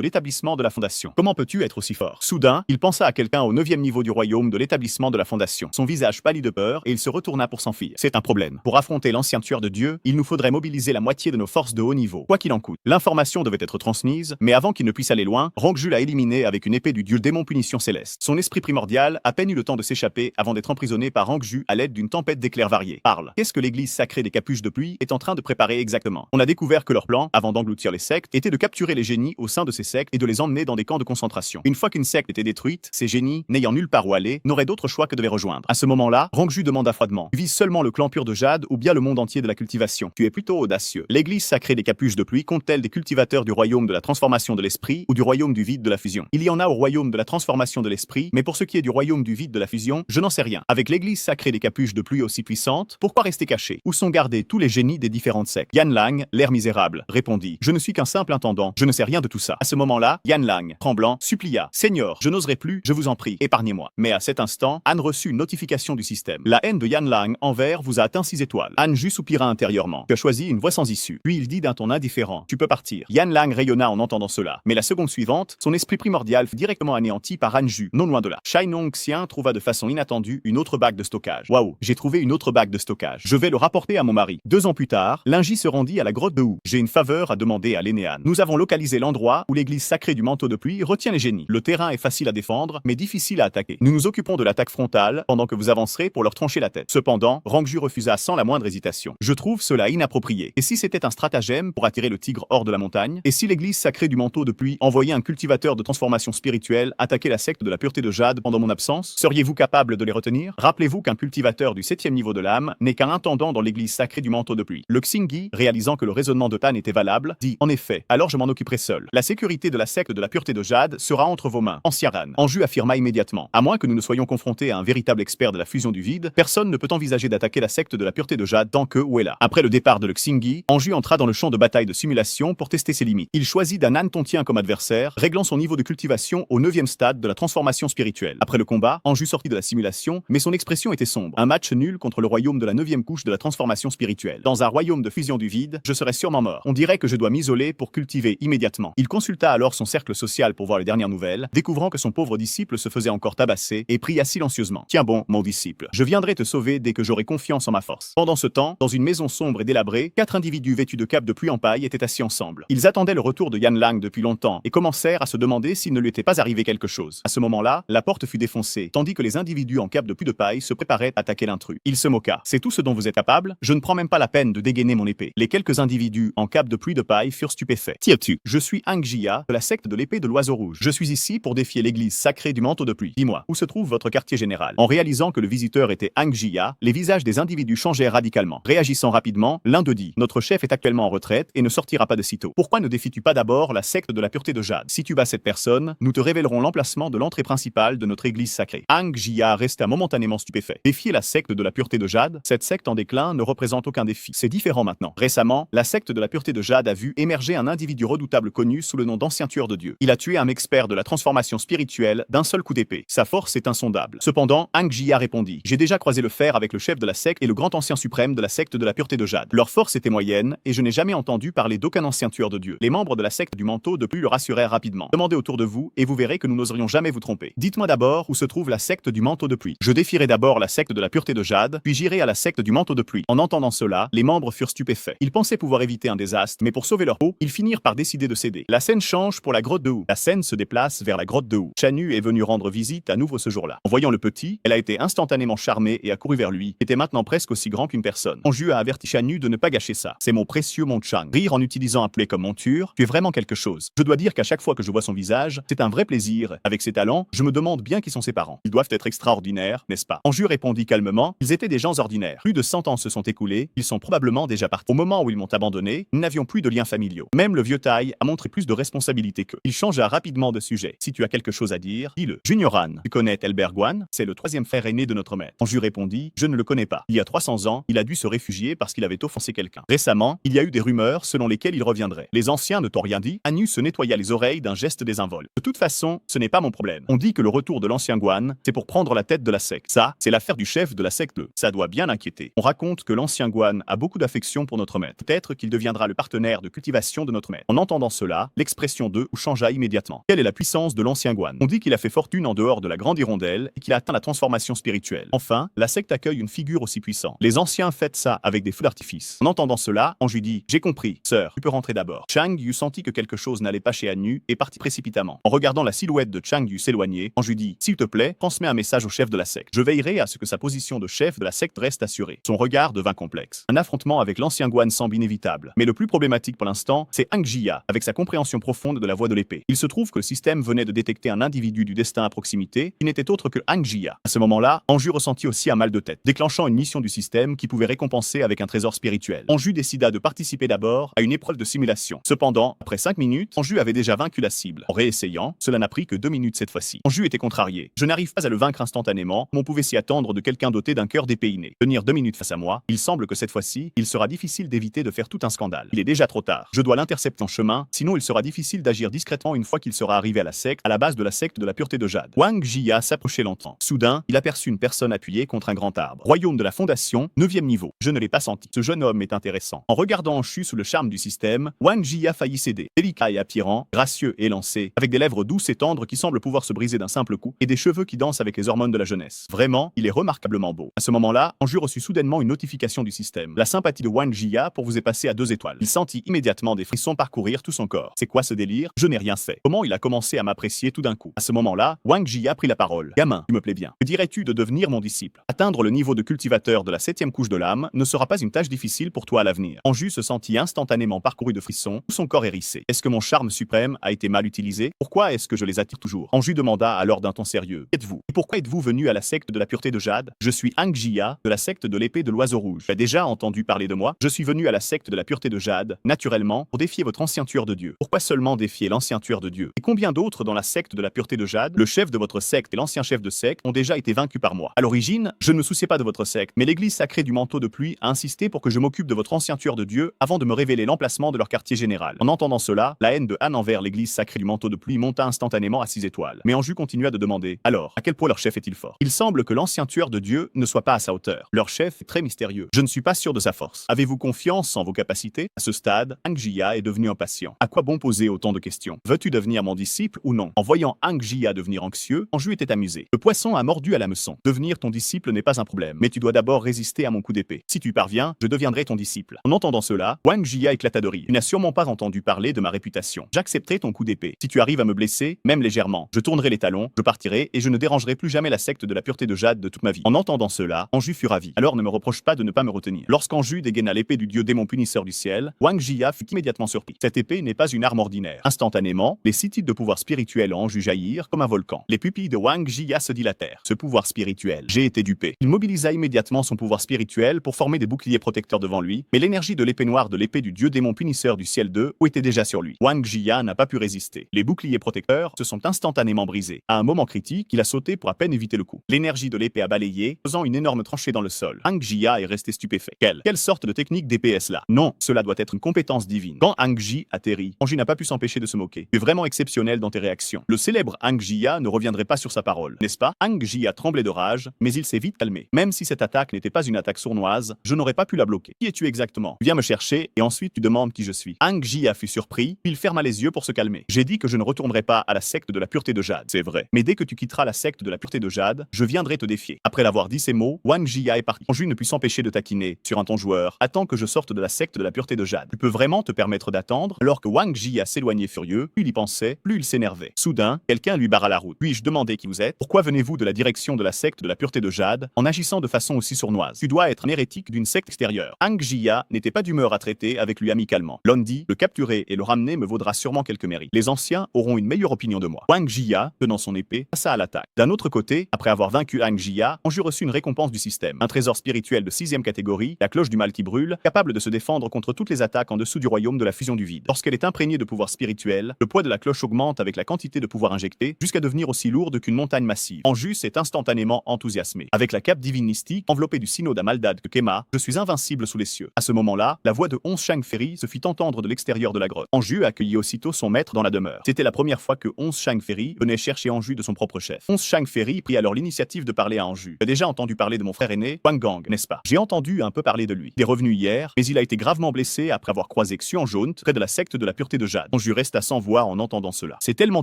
l'établissement de la fondation. Comment peux-tu être aussi fort? Soudain, il pensa à quelqu'un au 9e niveau du royaume de l'établissement de la fondation. Son visage pâlit de peur et il se retourna pour s'enfuir. C'est un problème. Pour affronter l'ancien tueur de Dieu, il nous faudrait mobiliser la moitié de nos forces de haut niveau. Quoi qu'il en coûte. L'information devait être transmise, mais avant qu'il ne puisse aller loin, Rongju l'a éliminé avec une épée du dieu démon punition céleste. Son esprit primordial a peine eu le temps de s'échapper avant d'être emprisonné par Rongju à l'aide d'une tempête d'éclairs variés. Parle. Qu'est-ce que l'église sacrée des capuches de pluie est en train de préparer exactement? On a découvert que leur plan, avant d'engloutir les sectes, était de capturer les génies au sein de ces sectes et de les emmener dans des camps de concentration. Une fois qu'une secte était détruite, ces génies, n'ayant nulle part où aller, n'auraient d'autre choix que de les rejoindre. À ce moment-là, Rongju demanda froidement: tu vises seulement le clan pur de Jade ou bien le monde entier de la cultivation? Tu es plutôt audacieux. L'église sacrée des capuches de pluie compte-t-elle des cultivateurs du royaume de la transformation de l'esprit ou du royaume du vide de la fusion? Il y en a au royaume de la transformation de l'esprit, mais pour ce qui est du royaume du vide de la fusion, je n'en sais rien. Avec l'église sacrée des capuches de pluie aussi puissante, pourquoi rester caché? Où sont gardés tous les génies des différentes sectes? Yan Lang, l'air misérable, répondit: je ne suis qu'un simple intendant, je ne sais rien de tout ça. À ce moment-là, Yan Lang, tremblant, supplia: Seigneur, je n'oserai plus, je vous en prie, épargnez-moi. Mais à cet instant, Anne reçut une notification du système. La haine de Yan Lang envers vous a atteint 6 étoiles. Anne Ju soupira intérieurement. Tu as choisi une voie sans issue. Puis il dit d'un ton indifférent: tu peux partir. Yan Lang rayonna en entendant cela. Mais la seconde suivante, son esprit primordial fut directement anéanti par Anne Ju, non loin de là. Shai Nong Xian trouva de façon inattendue une autre bague de stockage. Waouh, j'ai trouvé une autre bague de stockage. Je vais le rapporter à mon mari. 2 ans plus tard, Linji se rendit à la grotte de Wu. J'ai une faveur à demander à l'Énéan. Nous avons localisé l'endroit où l'église sacrée du manteau de pluie retient les génies. Le terrain est facile à défendre, mais difficile à attaquer. Nous nous occupons de l'attaque frontale pendant que vous avancerez pour leur trancher la tête. Cependant, Rongju refusa sans la moindre hésitation. Je trouve cela inapproprié. Et si c'était un stratagème pour attirer le tigre hors de la montagne? Et si l'église sacrée du manteau de pluie envoyait un cultivateur de transformation spirituelle attaquer la secte de la pureté de Jade pendant mon absence? Seriez-vous capable de les retenir? Rappelez-vous qu'un cultivateur du 7e niveau de l'âme n'est qu'un intendant dans l'église sacrée du manteau de pluie. Le Xingyi, réalisant que le raisonnement de Tan était valable, dit: en effet, alors je m'en occuperai seul. La sécurité de la secte de la pureté de Jade sera entre vos mains. Ancien Ran. Anju affirma immédiatement: à moins que nous ne soyons confrontés à un véritable expert de la fusion du vide, personne ne peut envisager d'attaquer la secte de la pureté de Jade tant que Wu est là. Après le départ de le Xingyi, Anju entra dans le champ de bataille de simulation pour tester ses limites. Il choisit d'un âne tontien comme adversaire, réglant son niveau de cultivation au 9e stade de la transformation spirituelle. Après le combat, Anju sortit de la simulation, mais son expression était sombre. Un match nul contre le royaume de la 9e couche de la transformation spirituelle. Dans un royaume de fusion du vide, je serais sûrement mort. On dirait que je dois m'isoler pour cultiver immédiatement. Il consulta alors son cercle social pour voir les dernières nouvelles, découvrant que son pauvre disciple se faisait encore tabasser, et pria silencieusement: tiens bon, mon disciple, je viendrai te sauver dès que j'aurai confiance en ma force. Pendant ce temps, dans une maison sombre et délabrée, 4 individus vêtus de capes de pluie en paille étaient assis ensemble. Ils attendaient le retour de Yan Lang depuis longtemps et commencèrent à se demander s'il ne lui était pas arrivé quelque chose. À ce moment-là, la porte fut défoncée, tandis que les individus en capes de pluie de paille se préparaient à attaquer l'intrus. Il se moqua: c'est tout ce dont vous êtes capable? Je ne prends même pas la peine de dégainer mon épée. Les quelques individus en capes de pluie de paille furent stupéfaits. Tire-tu? Je suis Angjia, de la secte de l'épée de l'oiseau rouge. Je suis ici pour défier l'église sacrée du manteau de pluie. Dis-moi, où se trouve votre quartier général? En réalisant que le visiteur était Angjia, les visages des individus changèrent radicalement. Réagissant rapidement, l'un d'eux dit: notre chef est actuellement en retraite et ne sortira pas de sitôt. Pourquoi ne défies-tu pas d'abord la secte de la pureté de Jade? Si tu bats cette personne, nous te révélerons l'emplacement de l'entrée principale de notre église sacrée. Angjia resta momentanément stupéfait. Défier la secte de la pureté de Jade? Cette secte en déclin ne représente aucun défi. C'est différent maintenant. Récemment, la secte de la pureté de Jade a vu émerger un individu redoutable connu sous le nom d'ancien tueur de Dieu. Il a tué un expert de la transformation spirituelle d'un seul coup d'épée. Sa force est insondable. Cependant, Angjia répondit: j'ai déjà croisé le fer avec le chef de la secte et le grand ancien suprême de la secte de la pureté de Jade. Leur force était moyenne et je n'ai jamais entendu parler d'aucun ancien tueur de Dieu. Les membres de la secte du manteau de pluie le rassurèrent rapidement. Demandez autour de vous et vous verrez que nous n'oserions jamais vous tromper. Dites-moi d'abord où se trouve la secte du manteau de pluie. Je défierai d'abord la secte de la pureté de Jade, puis j'irai à la secte du manteau de pluie. En entendant cela, les membres furent stupéfaits. Ils pensaient pouvoir éviter un désastre, mais pour sauver leur peau, ils finirent par décider de céder. La scène change pour la grotte de Wu. La scène se déplace vers la grotte de Wu. Chanu est venue rendre visite à nouveau ce jour-là. En voyant le petit, elle a été instantanément charmée et a couru vers lui, qui était maintenant presque aussi grand qu'une personne. Anju a averti Chanu de ne pas gâcher ça. C'est mon précieux Mon Chang. Rire en utilisant un poulet comme monture, tu es vraiment quelque chose. Je dois dire qu'à chaque fois que je vois son visage, c'est un vrai plaisir. Avec ses talents, je me demande bien qui sont ses parents. Ils doivent être extraordinaires, n'est-ce pas? Anju répondit calmement: ils étaient des gens ordinaires. Plus de 100 ans se sont écoulés, ils sont probablement déjà partis. Au moment où ils m'ont abandonné, nous n'avions plus de liens familiaux. Même le vieux Tai a montré plus de responsabilité qu'eux. Il changea rapidement de sujet. Si tu as quelque chose à dire, dis-le. Junioran, tu connais Elber Guan? C'est le 3e frère aîné de notre maître. Anju répondit: je ne le connais pas. Il y a 300 ans, il a dû se réfugier parce qu'il avait offensé quelqu'un. Récemment, il y a eu des rumeurs selon lesquelles il reviendrait. Les anciens ne t'ont rien dit? Anu se nettoya les oreilles d'un geste désinvolte. De toute façon, ce n'est pas mon problème. On dit que le retour de l'ancien Guan, c'est pour prendre la tête de la secte. Ça, c'est l'affaire frère du chef de la secte. Ça doit bien l'inquiéter. On raconte que l'ancien Guan a beaucoup d'affection pour notre maître. Peut-être qu'il deviendra le partenaire de cultivation de notre maître. En entendant cela, l'expression de Wu changea immédiatement. Quelle est la puissance de l'ancien Guan? On dit qu'il a fait fortune en dehors de la grande hirondelle et qu'il a atteint la transformation spirituelle. Enfin, la secte accueille une figure aussi puissante. Les anciens fêtent ça avec des feux d'artifice. En entendant cela, Anju dit: j'ai compris, sœur, tu peux rentrer d'abord. Chang Yu sentit que quelque chose n'allait pas chez Anju et partit précipitamment. En regardant la silhouette de Chang Yu s'éloigner, Anju dit: s'il te plaît, transmets un message au chef de la secte. Je veillerai à ce que sa position de chef de la secte reste assurée. Son regard devint complexe. Un affrontement avec l'ancien Guan semble inévitable. Mais le plus problématique pour l'instant, c'est Hang Jia, avec sa compréhension profonde de la voie de l'épée. Il se trouve que le système venait de détecter un individu du destin à proximité qui n'était autre que Hang Jia. À ce moment-là, Anju ressentit aussi un mal de tête, déclenchant une mission du système qui pouvait récompenser avec un trésor spirituel. Anju décida de participer d'abord à une épreuve de simulation. Cependant, après 5 minutes, Anju avait déjà vaincu la cible. En réessayant, cela n'a pris que 2 minutes cette fois-ci. Anju était contrarié. Je n'arrive pas à le vaincre instantanément, comme on pouvait s'y attendre de quelqu'un doté d'un cœur d'épée inné. Tenir 2 minutes face à moi, il semble que cette fois-ci, il sera difficile d'éviter de faire tout un scandale. Il est déjà trop tard. Je dois l'intercepter en chemin, sinon il sera difficile d'agir discrètement une fois qu'il sera arrivé à la secte, à la base de la secte de la pureté de Jade. Wang Jia s'approchait lentement. Soudain, il aperçut une personne appuyée contre un grand arbre. Royaume de la Fondation, 9e niveau. Je ne l'ai pas senti. Ce jeune homme est intéressant. En regardant Anju sous le charme du système, Wang Jia faillit céder. Délicat et attirant, gracieux et élancé, avec des lèvres douces et tendres qui semblent pouvoir se briser d'un simple coup, et des cheveux qui dansent avec les hormones de la jeunesse. Vraiment, il est remarquablement beau. À ce moment-là, Anju reçut soudainement une notification du système. La sympathie de Wang Jia pour vous est passée à 2 étoiles. Il sentit immédiatement des frissons parcourir tout son corps. C'est quoi ce délire? Je n'ai rien fait. Comment il a commencé à m'apprécier tout d'un coup? À ce moment-là, Wang Jia prit la parole. Gamin, tu me plais bien. Que dirais-tu de devenir mon disciple? Atteindre le niveau de cultivateur de la 7e couche de l'âme ne sera pas une tâche difficile pour toi à l'avenir. Anju se sentit instantanément parcouru de frissons, tout son corps hérissé. Est-ce que mon charme suprême a été mal utilisé? Pourquoi est-ce que je les attire toujours? Anju demanda alors d'un ton sérieux. Qui êtes-vous? Et pourquoi êtes-vous venu à la secte de la pureté de Jade? Je suis Hang Jia, de la secte de l'épée de l'oiseau rouge. Tu as déjà entendu parler de moi? Je suis venu à la secte de la pureté de Jade, naturellement, pour défier votre ancien tueur de Dieu. Pourquoi seulement défier l'ancien tueur de Dieu? Et combien d'autres dans la secte de la pureté de Jade? Le chef de votre secte et l'ancien chef de secte ont déjà été vaincus par moi. À l'origine, je ne me souciais pas de votre secte, mais l'église sacrée du manteau de pluie a insisté pour que je m'occupe de votre ancien tueur de Dieu avant de me révéler l'emplacement de leur quartier général. En entendant cela, la haine de Han envers l'église sacrée du manteau de pluie monta instantanément à 6 étoiles. Mais Anju continua de demander: alors, à quel point leur chef est-il fort? Il semble que l'ancien tueur de Dieu ne soit pas à sa hauteur. Leur chef est très mystérieux. Je ne suis pas sûr de sa force. Avez-vous confiance en vos capacités? À ce stade, Hang Jia est devenu impatient. À quoi bon poser autant de questions? Veux-tu devenir mon disciple ou non? En voyant Hang Jia devenir anxieux, Anju était amusé. Le poisson a mordu à l'hameçon. Devenir ton disciple n'est pas un problème, mais tu dois d'abord résister à mon coup d'épée. Si tu parviens, je deviendrai ton disciple. En entendant cela, Wang Jia éclata de rire. Tu n'as sûrement pas entendu parler de ma réputation. J'accepterai ton coup d'épée. Si tu arrives à me blesser, même légèrement, je tournerai les talons, je partirai et je ne dérangerai plus jamais la secte de la pureté de Jade de toute ma vie. En entendant cela, Anju fut ravi. Alors ne me reproche pas de ne pas me retenir. Lorsqu'Anju dégaina l'épée du dieu démon punisseur du ciel, Wang Jia fut immédiatement surpris. Cette épée n'est pas une arme ordinaire. Instantanément, les 6 types de pouvoirs spirituels en Anju jaillirent comme un volcan. Les pupilles de Wang Jia se dilatèrent. Ce pouvoir spirituel, j'ai été dupé. Il mobilisa immédiatement son pouvoir spirituel pour former des boucliers protecteurs devant lui, mais l'énergie de l'épée noire de l'épée du dieu démon punisseur du ciel 2 était déjà sur lui. Wang Jia n'a pas pu résister. Les boucliers protecteurs se sont instantanément brisés. À un moment critique, il a sauté pour à peine éviter le coup. L'énergie de l'épée a balayé, faisant une énorme tranchée dans le sol. Hang Jia est resté stupéfait. Quelle sorte de technique d'épée est-ce là? Non, cela doit être une compétence divine. Quand Hang Ji atterrit, Anju n'a pas pu s'empêcher de se moquer. Tu es vraiment exceptionnel dans tes réactions. Le célèbre Hang Jia ne reviendrait pas sur sa parole, n'est-ce pas? Hang Jia tremblait de rage, mais il s'est vite calmé. Même si cette attaque n'était pas une attaque sournoise, je n'aurais pas pu la bloquer. Qui es-tu exactement? Tu viens me chercher et ensuite tu demandes qui je suis. Hang Jia fut surpris, puis il ferma les yeux pour se calmer. J'ai dit que je ne retournerai pas à la secte de la pureté de Jade. C'est vrai. Mais dès que tu quitteras la secte de la pureté de Jade, je viendrai te défier. Après l'avoir dit ces mots, Wang Jia est parti. Anju ne put s'empêcher de taquiner sur un ton joueur. Attends que je sorte de la secte de la pureté de Jade. Tu peux vraiment te permettre d'attendre? Alors que Wang Jia s'éloignait furieux, plus il y pensait, plus il s'énervait. Soudain, quelqu'un lui barra la route. Puis-je demander qui vous êtes? Pourquoi venez-vous de la direction de la secte de la pureté de Jade en agissant de façon aussi sournoise? Tu dois être un hérétique d'une secte extérieure. Hang Jia n'était pas d'humeur à traiter avec lui amicalement. Londi, le capturer et le ramener me vaudra sûrement quelques mérites. Les anciens auront une meilleure opinion de moi. Wang Jia, tenant son épée, passa à l'attaque. D'un autre côté, après avoir vaincu Hang Jia, Anju reçut une récompense du système. Un trésor spirituel de 6e catégorie, la cloche du mal qui brûle, capable de se défendre contre toutes les attaques en dessous du royaume de la fusion du vide. Lorsqu'elle est imprégnée de pouvoir spirituel, le poids de la cloche augmente avec la quantité de pouvoir injecté, jusqu'à devenir aussi lourde qu'une montagne massive. Anju s'est instantanément enthousiasmé. Avec la cape divinistique, enveloppée du synode à Maldad que Kema, je suis invincible sous les cieux. À ce moment-là, la voix de 11 Shang Ferry se fit entendre de l'extérieur de la grotte. Anju accueillit aussitôt son maître dans la demeure. C'était la première fois que 11 Shang Ferry venait chercher Anju de son propre chef. 11 Shang Ferry prit alors l'initiative de parler à Anju Anju. Tu as déjà entendu parler de mon frère aîné, Wang Gang, n'est-ce pas? J'ai entendu un peu parler de lui. Il est revenu hier, mais il a été gravement blessé après avoir croisé Xuan Jaune près de la secte de la pureté de Jade. Anju resta sans voix en entendant cela. C'est tellement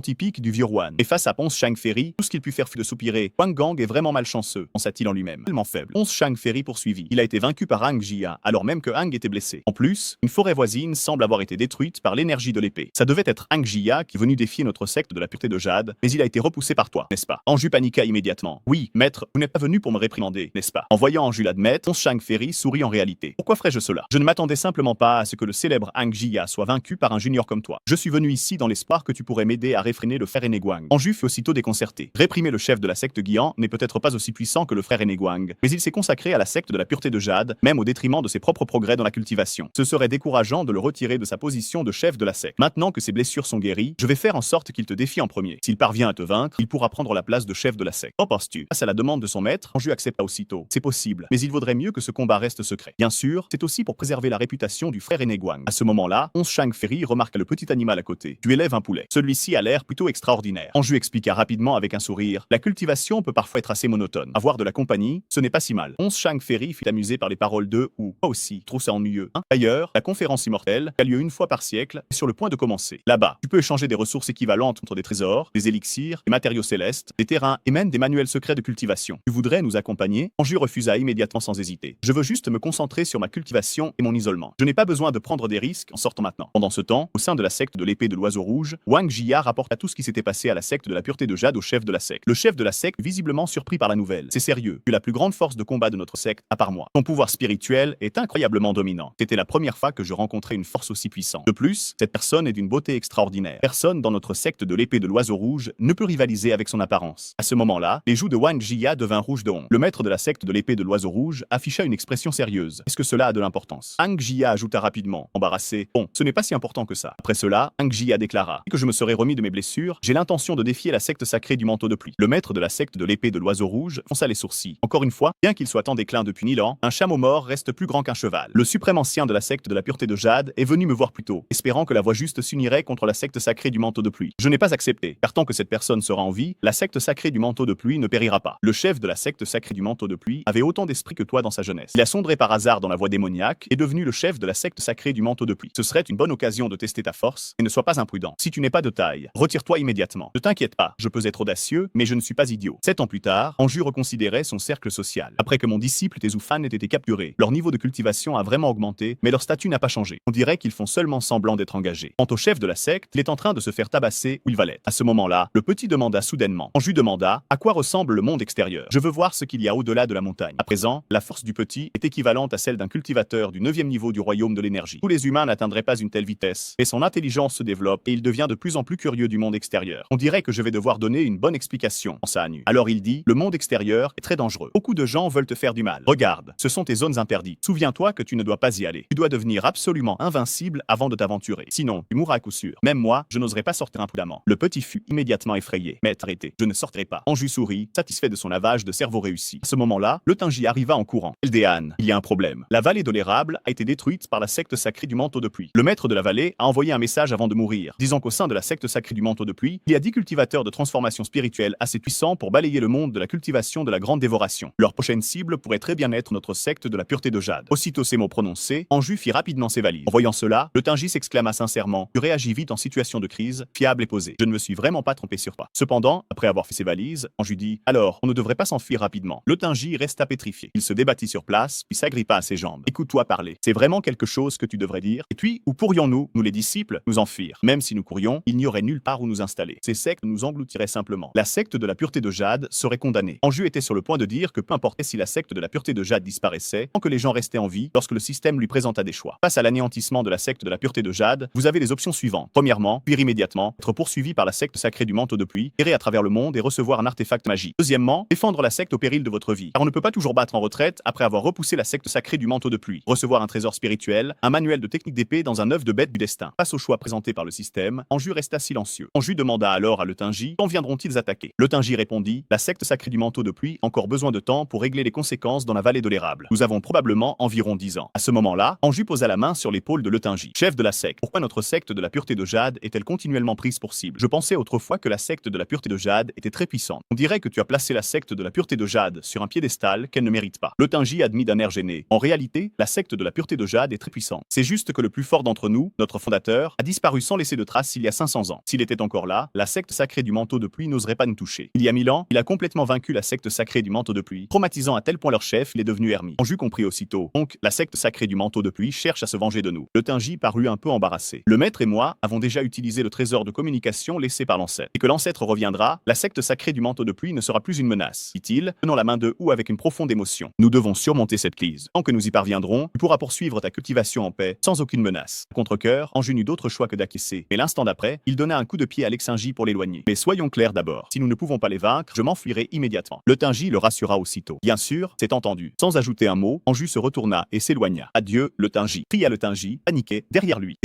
typique du vieux Ruan. Et face à Ponce Shang Ferry, tout ce qu'il put faire fut de soupirer. Wang Gang est vraiment malchanceux, pensa-t-il en lui-même. Tellement faible. Ponce Shang Ferry poursuivit. Il a été vaincu par Hang Jia, alors même que Hang était blessé. En plus, une forêt voisine semble avoir été détruite par l'énergie de l'épée. Ça devait être Hang Jia qui est venu défier notre secte de la pureté de Jade, mais il a été repoussé par toi, n'est-ce pas? Anju paniqua immédiatement. Oui, maître, vous n'êtes pas venu pour me réprimander, n'est-ce pas? En voyant Anju l'admettre, Ponce Shang Ferry sourit en réalité. Pourquoi ferais-je cela? Je ne m'attendais simplement pas à ce que le célèbre Hang Jia soit vaincu par un junior comme toi. Je suis venu ici dans l'espoir que tu pourrais m'aider à réfréner le frère Enneguang. Anju fut aussitôt déconcerté. Réprimer le chef de la secte Guian n'est peut-être pas aussi puissant que le frère Enneguang, mais il s'est consacré à la secte de la pureté de Jade, même au détriment de ses propres progrès dans la cultivation. Ce serait décourageant de le retirer de sa position de chef de la secte. Maintenant que ses blessures sont guéries, je vais faire en sorte qu'il te défie en premier. S'il parvient à te vaincre, il pourra prendre la place de chef de la secte. Qu'en penses-tu? Face à la demande de son maître, Anju accepta aussitôt. C'est possible, mais il vaudrait mieux que ce combat reste secret. Bien sûr, c'est aussi pour préserver la réputation du frère Enneguang. À ce moment-là, Ponce Shang Ferry remarqua le petit animal à côté. Tu élèves un poulet. Celui-ci a l'air plutôt extraordinaire. Anju expliqua rapidement avec un sourire. La cultivation peut parfois être assez monotone. Avoir de la compagnie, ce n'est pas si mal. Ponce Shang Ferry fut amusé par les paroles de ou moi aussi, trouve ça ennuyeux. Hein? D'ailleurs, la conférence immortelle, qui a lieu une fois par siècle, est sur le point de commencer. Là-bas, tu peux échanger des ressources équivalentes contre des trésors, des élixirs, des matériaux célestes, des terrains et même des manuels secrets de cultivation. Tu voudrais nous accompagner? Anju refusa immédiatement sans hésiter. Je veux juste me concentrer sur ma cultivation et mon isolement. Je n'ai pas besoin de prendre des risques en sortant maintenant. Pendant ce temps, au sein de la secte de l'épée de l'oiseau rouge, Wang Jia rapporta tout ce qui s'était passé à la secte de la pureté de Jade au chef de la secte. Le chef de la secte, visiblement surpris par la nouvelle. C'est sérieux. Tu es la plus grande force de combat de notre secte, à part moi. Ton pouvoir spirituel est incroyablement dominant. C'était la première fois que je rencontrais une force aussi puissante. De plus, cette personne est d'une beauté extraordinaire. Personne dans notre secte de l'épée de l'oiseau rouge ne peut rivaliser avec son apparence. À ce moment-là, les joues de Wang Jia devinrent rouges de honte. Le maître de la secte de l'épée de l'oiseau rouge afficha une expression sérieuse. Est-ce que cela a de l'importance? Hang Jia ajouta rapidement, embarrassé. Bon, ce n'est pas si important que ça. Après cela, Hang Jia déclara que je me serais remis de mes blessures, j'ai l'intention de défier la secte sacrée du manteau de pluie. Le maître de la secte de l'épée de l'oiseau rouge fonça les sourcils. Encore une fois, bien qu'il soit en déclin depuis 1000 ans, un chameau mort reste plus grand qu'un cheval. Le suprême ancien de la secte de la pureté de Jade est venu me voir plus tôt, espérant que la voie juste s'unirait contre la secte sacrée du manteau de pluie. Je n'ai pas accepté, car tant que cette personne sera en vie, la secte sacrée du manteau de pluie ne périra pas. Le chef de la secte sacrée du manteau de pluie avait autant d'esprit que toi dans sa jeunesse. Il a sombré par hasard dans la voie démoniaque et est devenu le chef de la secte sacrée du manteau de pluie. Ce serait une bonne occasion de tester ta force, et ne sois pas imprudent. Si tu n'es pas de taille, retire-toi immédiatement. Ne t'inquiète pas, je peux être audacieux, mais je ne suis pas idiot. 7 ans plus tard, Anju reconsidérait son cercle social. Après que mon disciple Tezufan ait été capturé, leur niveau de cultivation a vraiment augmenté, mais leur statut n'a pas changé. On dirait qu'ils font seulement semblant d'être engagés. Quant au chef de la secte, il est en train de se faire tabasser où il va l'être. À ce moment-là, le petit demanda soudainement. Anju demanda à quoi ressemble le monde extérieur. Je veux voir ce qu'il y a au-delà de la montagne. À présent, la force du petit est équivalente à celle d'un cultivateur du 9e niveau du royaume de l'énergie. Tous les humains n'atteindraient pas une telle vitesse, mais son intelligence se développe et il devient de plus en plus curieux du monde extérieur. On dirait que je vais devoir donner une bonne explication, pensa Anu. Alors il dit, le monde extérieur est très dangereux. Beaucoup de gens veulent te faire du mal. Regarde, ce sont tes zones interdites. Souviens-toi que tu ne dois pas y aller. Tu dois devenir absolument invincible avant de t'aventurer. Sinon, tu mourras à coup sûr. Même moi, je n'oserais pas sortir imprudemment. Le petit fut immédiatement effrayé. Mais arrêtez, je ne sortirai pas. Anju sourit, satisfait de son lavage de cerveau réussi. À ce moment-là, le Tingy arriva en courant. Eldehan, il y a un problème. La vallée de l'érable a été détruite par la secte sacrée du manteau de pluie. Le maître de la vallée a envoyé un message avant de mourir, disant qu'au sein de la secte sacrée du manteau de pluie, il y a 10 cultivateurs de transformation spirituelle assez puissants pour balayer le monde de la cultivation de la grande dévoration. Leur prochaine cible pourrait très bien être notre secte de la pureté de Jade. Aussitôt ces mots prononcés, Anju fit rapidement ses valises. En voyant cela, le Tingy s'exclama sincèrement. Tu réagis vite en situation de crise, fiable et posé. Je ne me suis vraiment pas trompé sur toi. Cependant, après avoir fait ses valises, Anju dit alors, on ne devrait pas s'enfuir rapidement. Le Tingy resta pétrifié. Il se débattit sur place, puis s'agrippa à ses jambes. Écoute-toi parler. C'est vraiment quelque chose que tu devrais dire. Et puis, où pourrions-nous, nous les disciples, nous enfuir? Même si nous courions, il n'y aurait nulle part où nous installer. Ces sectes nous engloutiraient simplement. La secte de la pureté de Jade serait condamnée. Anju était sur le point de dire que peu importait si la secte de la pureté de Jade disparaissait, tant que les gens restaient en vie, lorsque le système lui présenta des choix. Face à l'anéantissement de la secte de la pureté de Jade, vous avez les options suivantes. Premièrement, fuir immédiatement, être poursuivi par la secte sacrée du manteau de pluie, errer à travers le monde et recevoir un artefact magique. Deuxièmement, défendre la secte au péril de votre vie, car on ne peut pas toujours battre en retraite après avoir repoussé la secte sacrée du manteau de pluie. Recevoir un trésor spirituel, un manuel de technique d'épée dans un œuf de bête du destin. Face au choix présenté par le système, Anju resta silencieux. Anju demanda alors à le Tingy quand viendront-ils attaquer. Le Tingy répondit, la secte sacrée du manteau de pluie a encore besoin de temps pour régler les conséquences dans la vallée de l'érable. Nous avons probablement environ 10 ans. À ce moment-là, Anju posa la main sur l'épaule de le Tingy. Chef de la secte, pourquoi notre secte de la pureté de Jade est-elle continuellement prise pour cible? Je pensais autrefois que la secte de la pureté de Jade était très puissante. On dirait que tu as placé la secte de la pureté de jade sur un piédestal qu'elle ne mérite pas. Le Tenji admit d'un air gêné. En réalité, la secte de la pureté de jade est très puissante. C'est juste que le plus fort d'entre nous, notre fondateur, a disparu sans laisser de traces il y a 500 ans. S'il était encore là, la secte sacrée du manteau de pluie n'oserait pas nous toucher. Il y a 1000 ans, il a complètement vaincu la secte sacrée du manteau de pluie, traumatisant à tel point leur chef, il est devenu ermite. Anju comprit aussitôt. Donc, la secte sacrée du manteau de pluie cherche à se venger de nous. Le Tenji parut un peu embarrassé. Le maître et moi avons déjà utilisé le trésor de communication laissé par l'ancêtre. Et que l'ancêtre reviendra, la secte sacrée du manteau de pluie ne sera plus une menace, dit-il, tenant la main de Wu avec une profonde émotion. Nous devons surmonter cette crise. Tant que nous y parviendrons, tu pourras poursuivre ta cultivation en paix, sans aucune menace. À contre-cœur, Anju n'eut d'autre choix que d'acquiescer. Mais l'instant d'après, il donna un coup de pied à l'ex-Tenji pour l'éloigner. Mais soyons clairs d'abord. Si nous ne pouvons pas les vaincre, je m'enfuirai immédiatement. Le Tenji le rassura aussitôt. Bien sûr, c'est entendu. Sans ajouter un mot, Anju se retourna et s'éloigna. Adieu, le Tenji. Cria le Tenji, paniqué, derrière lui.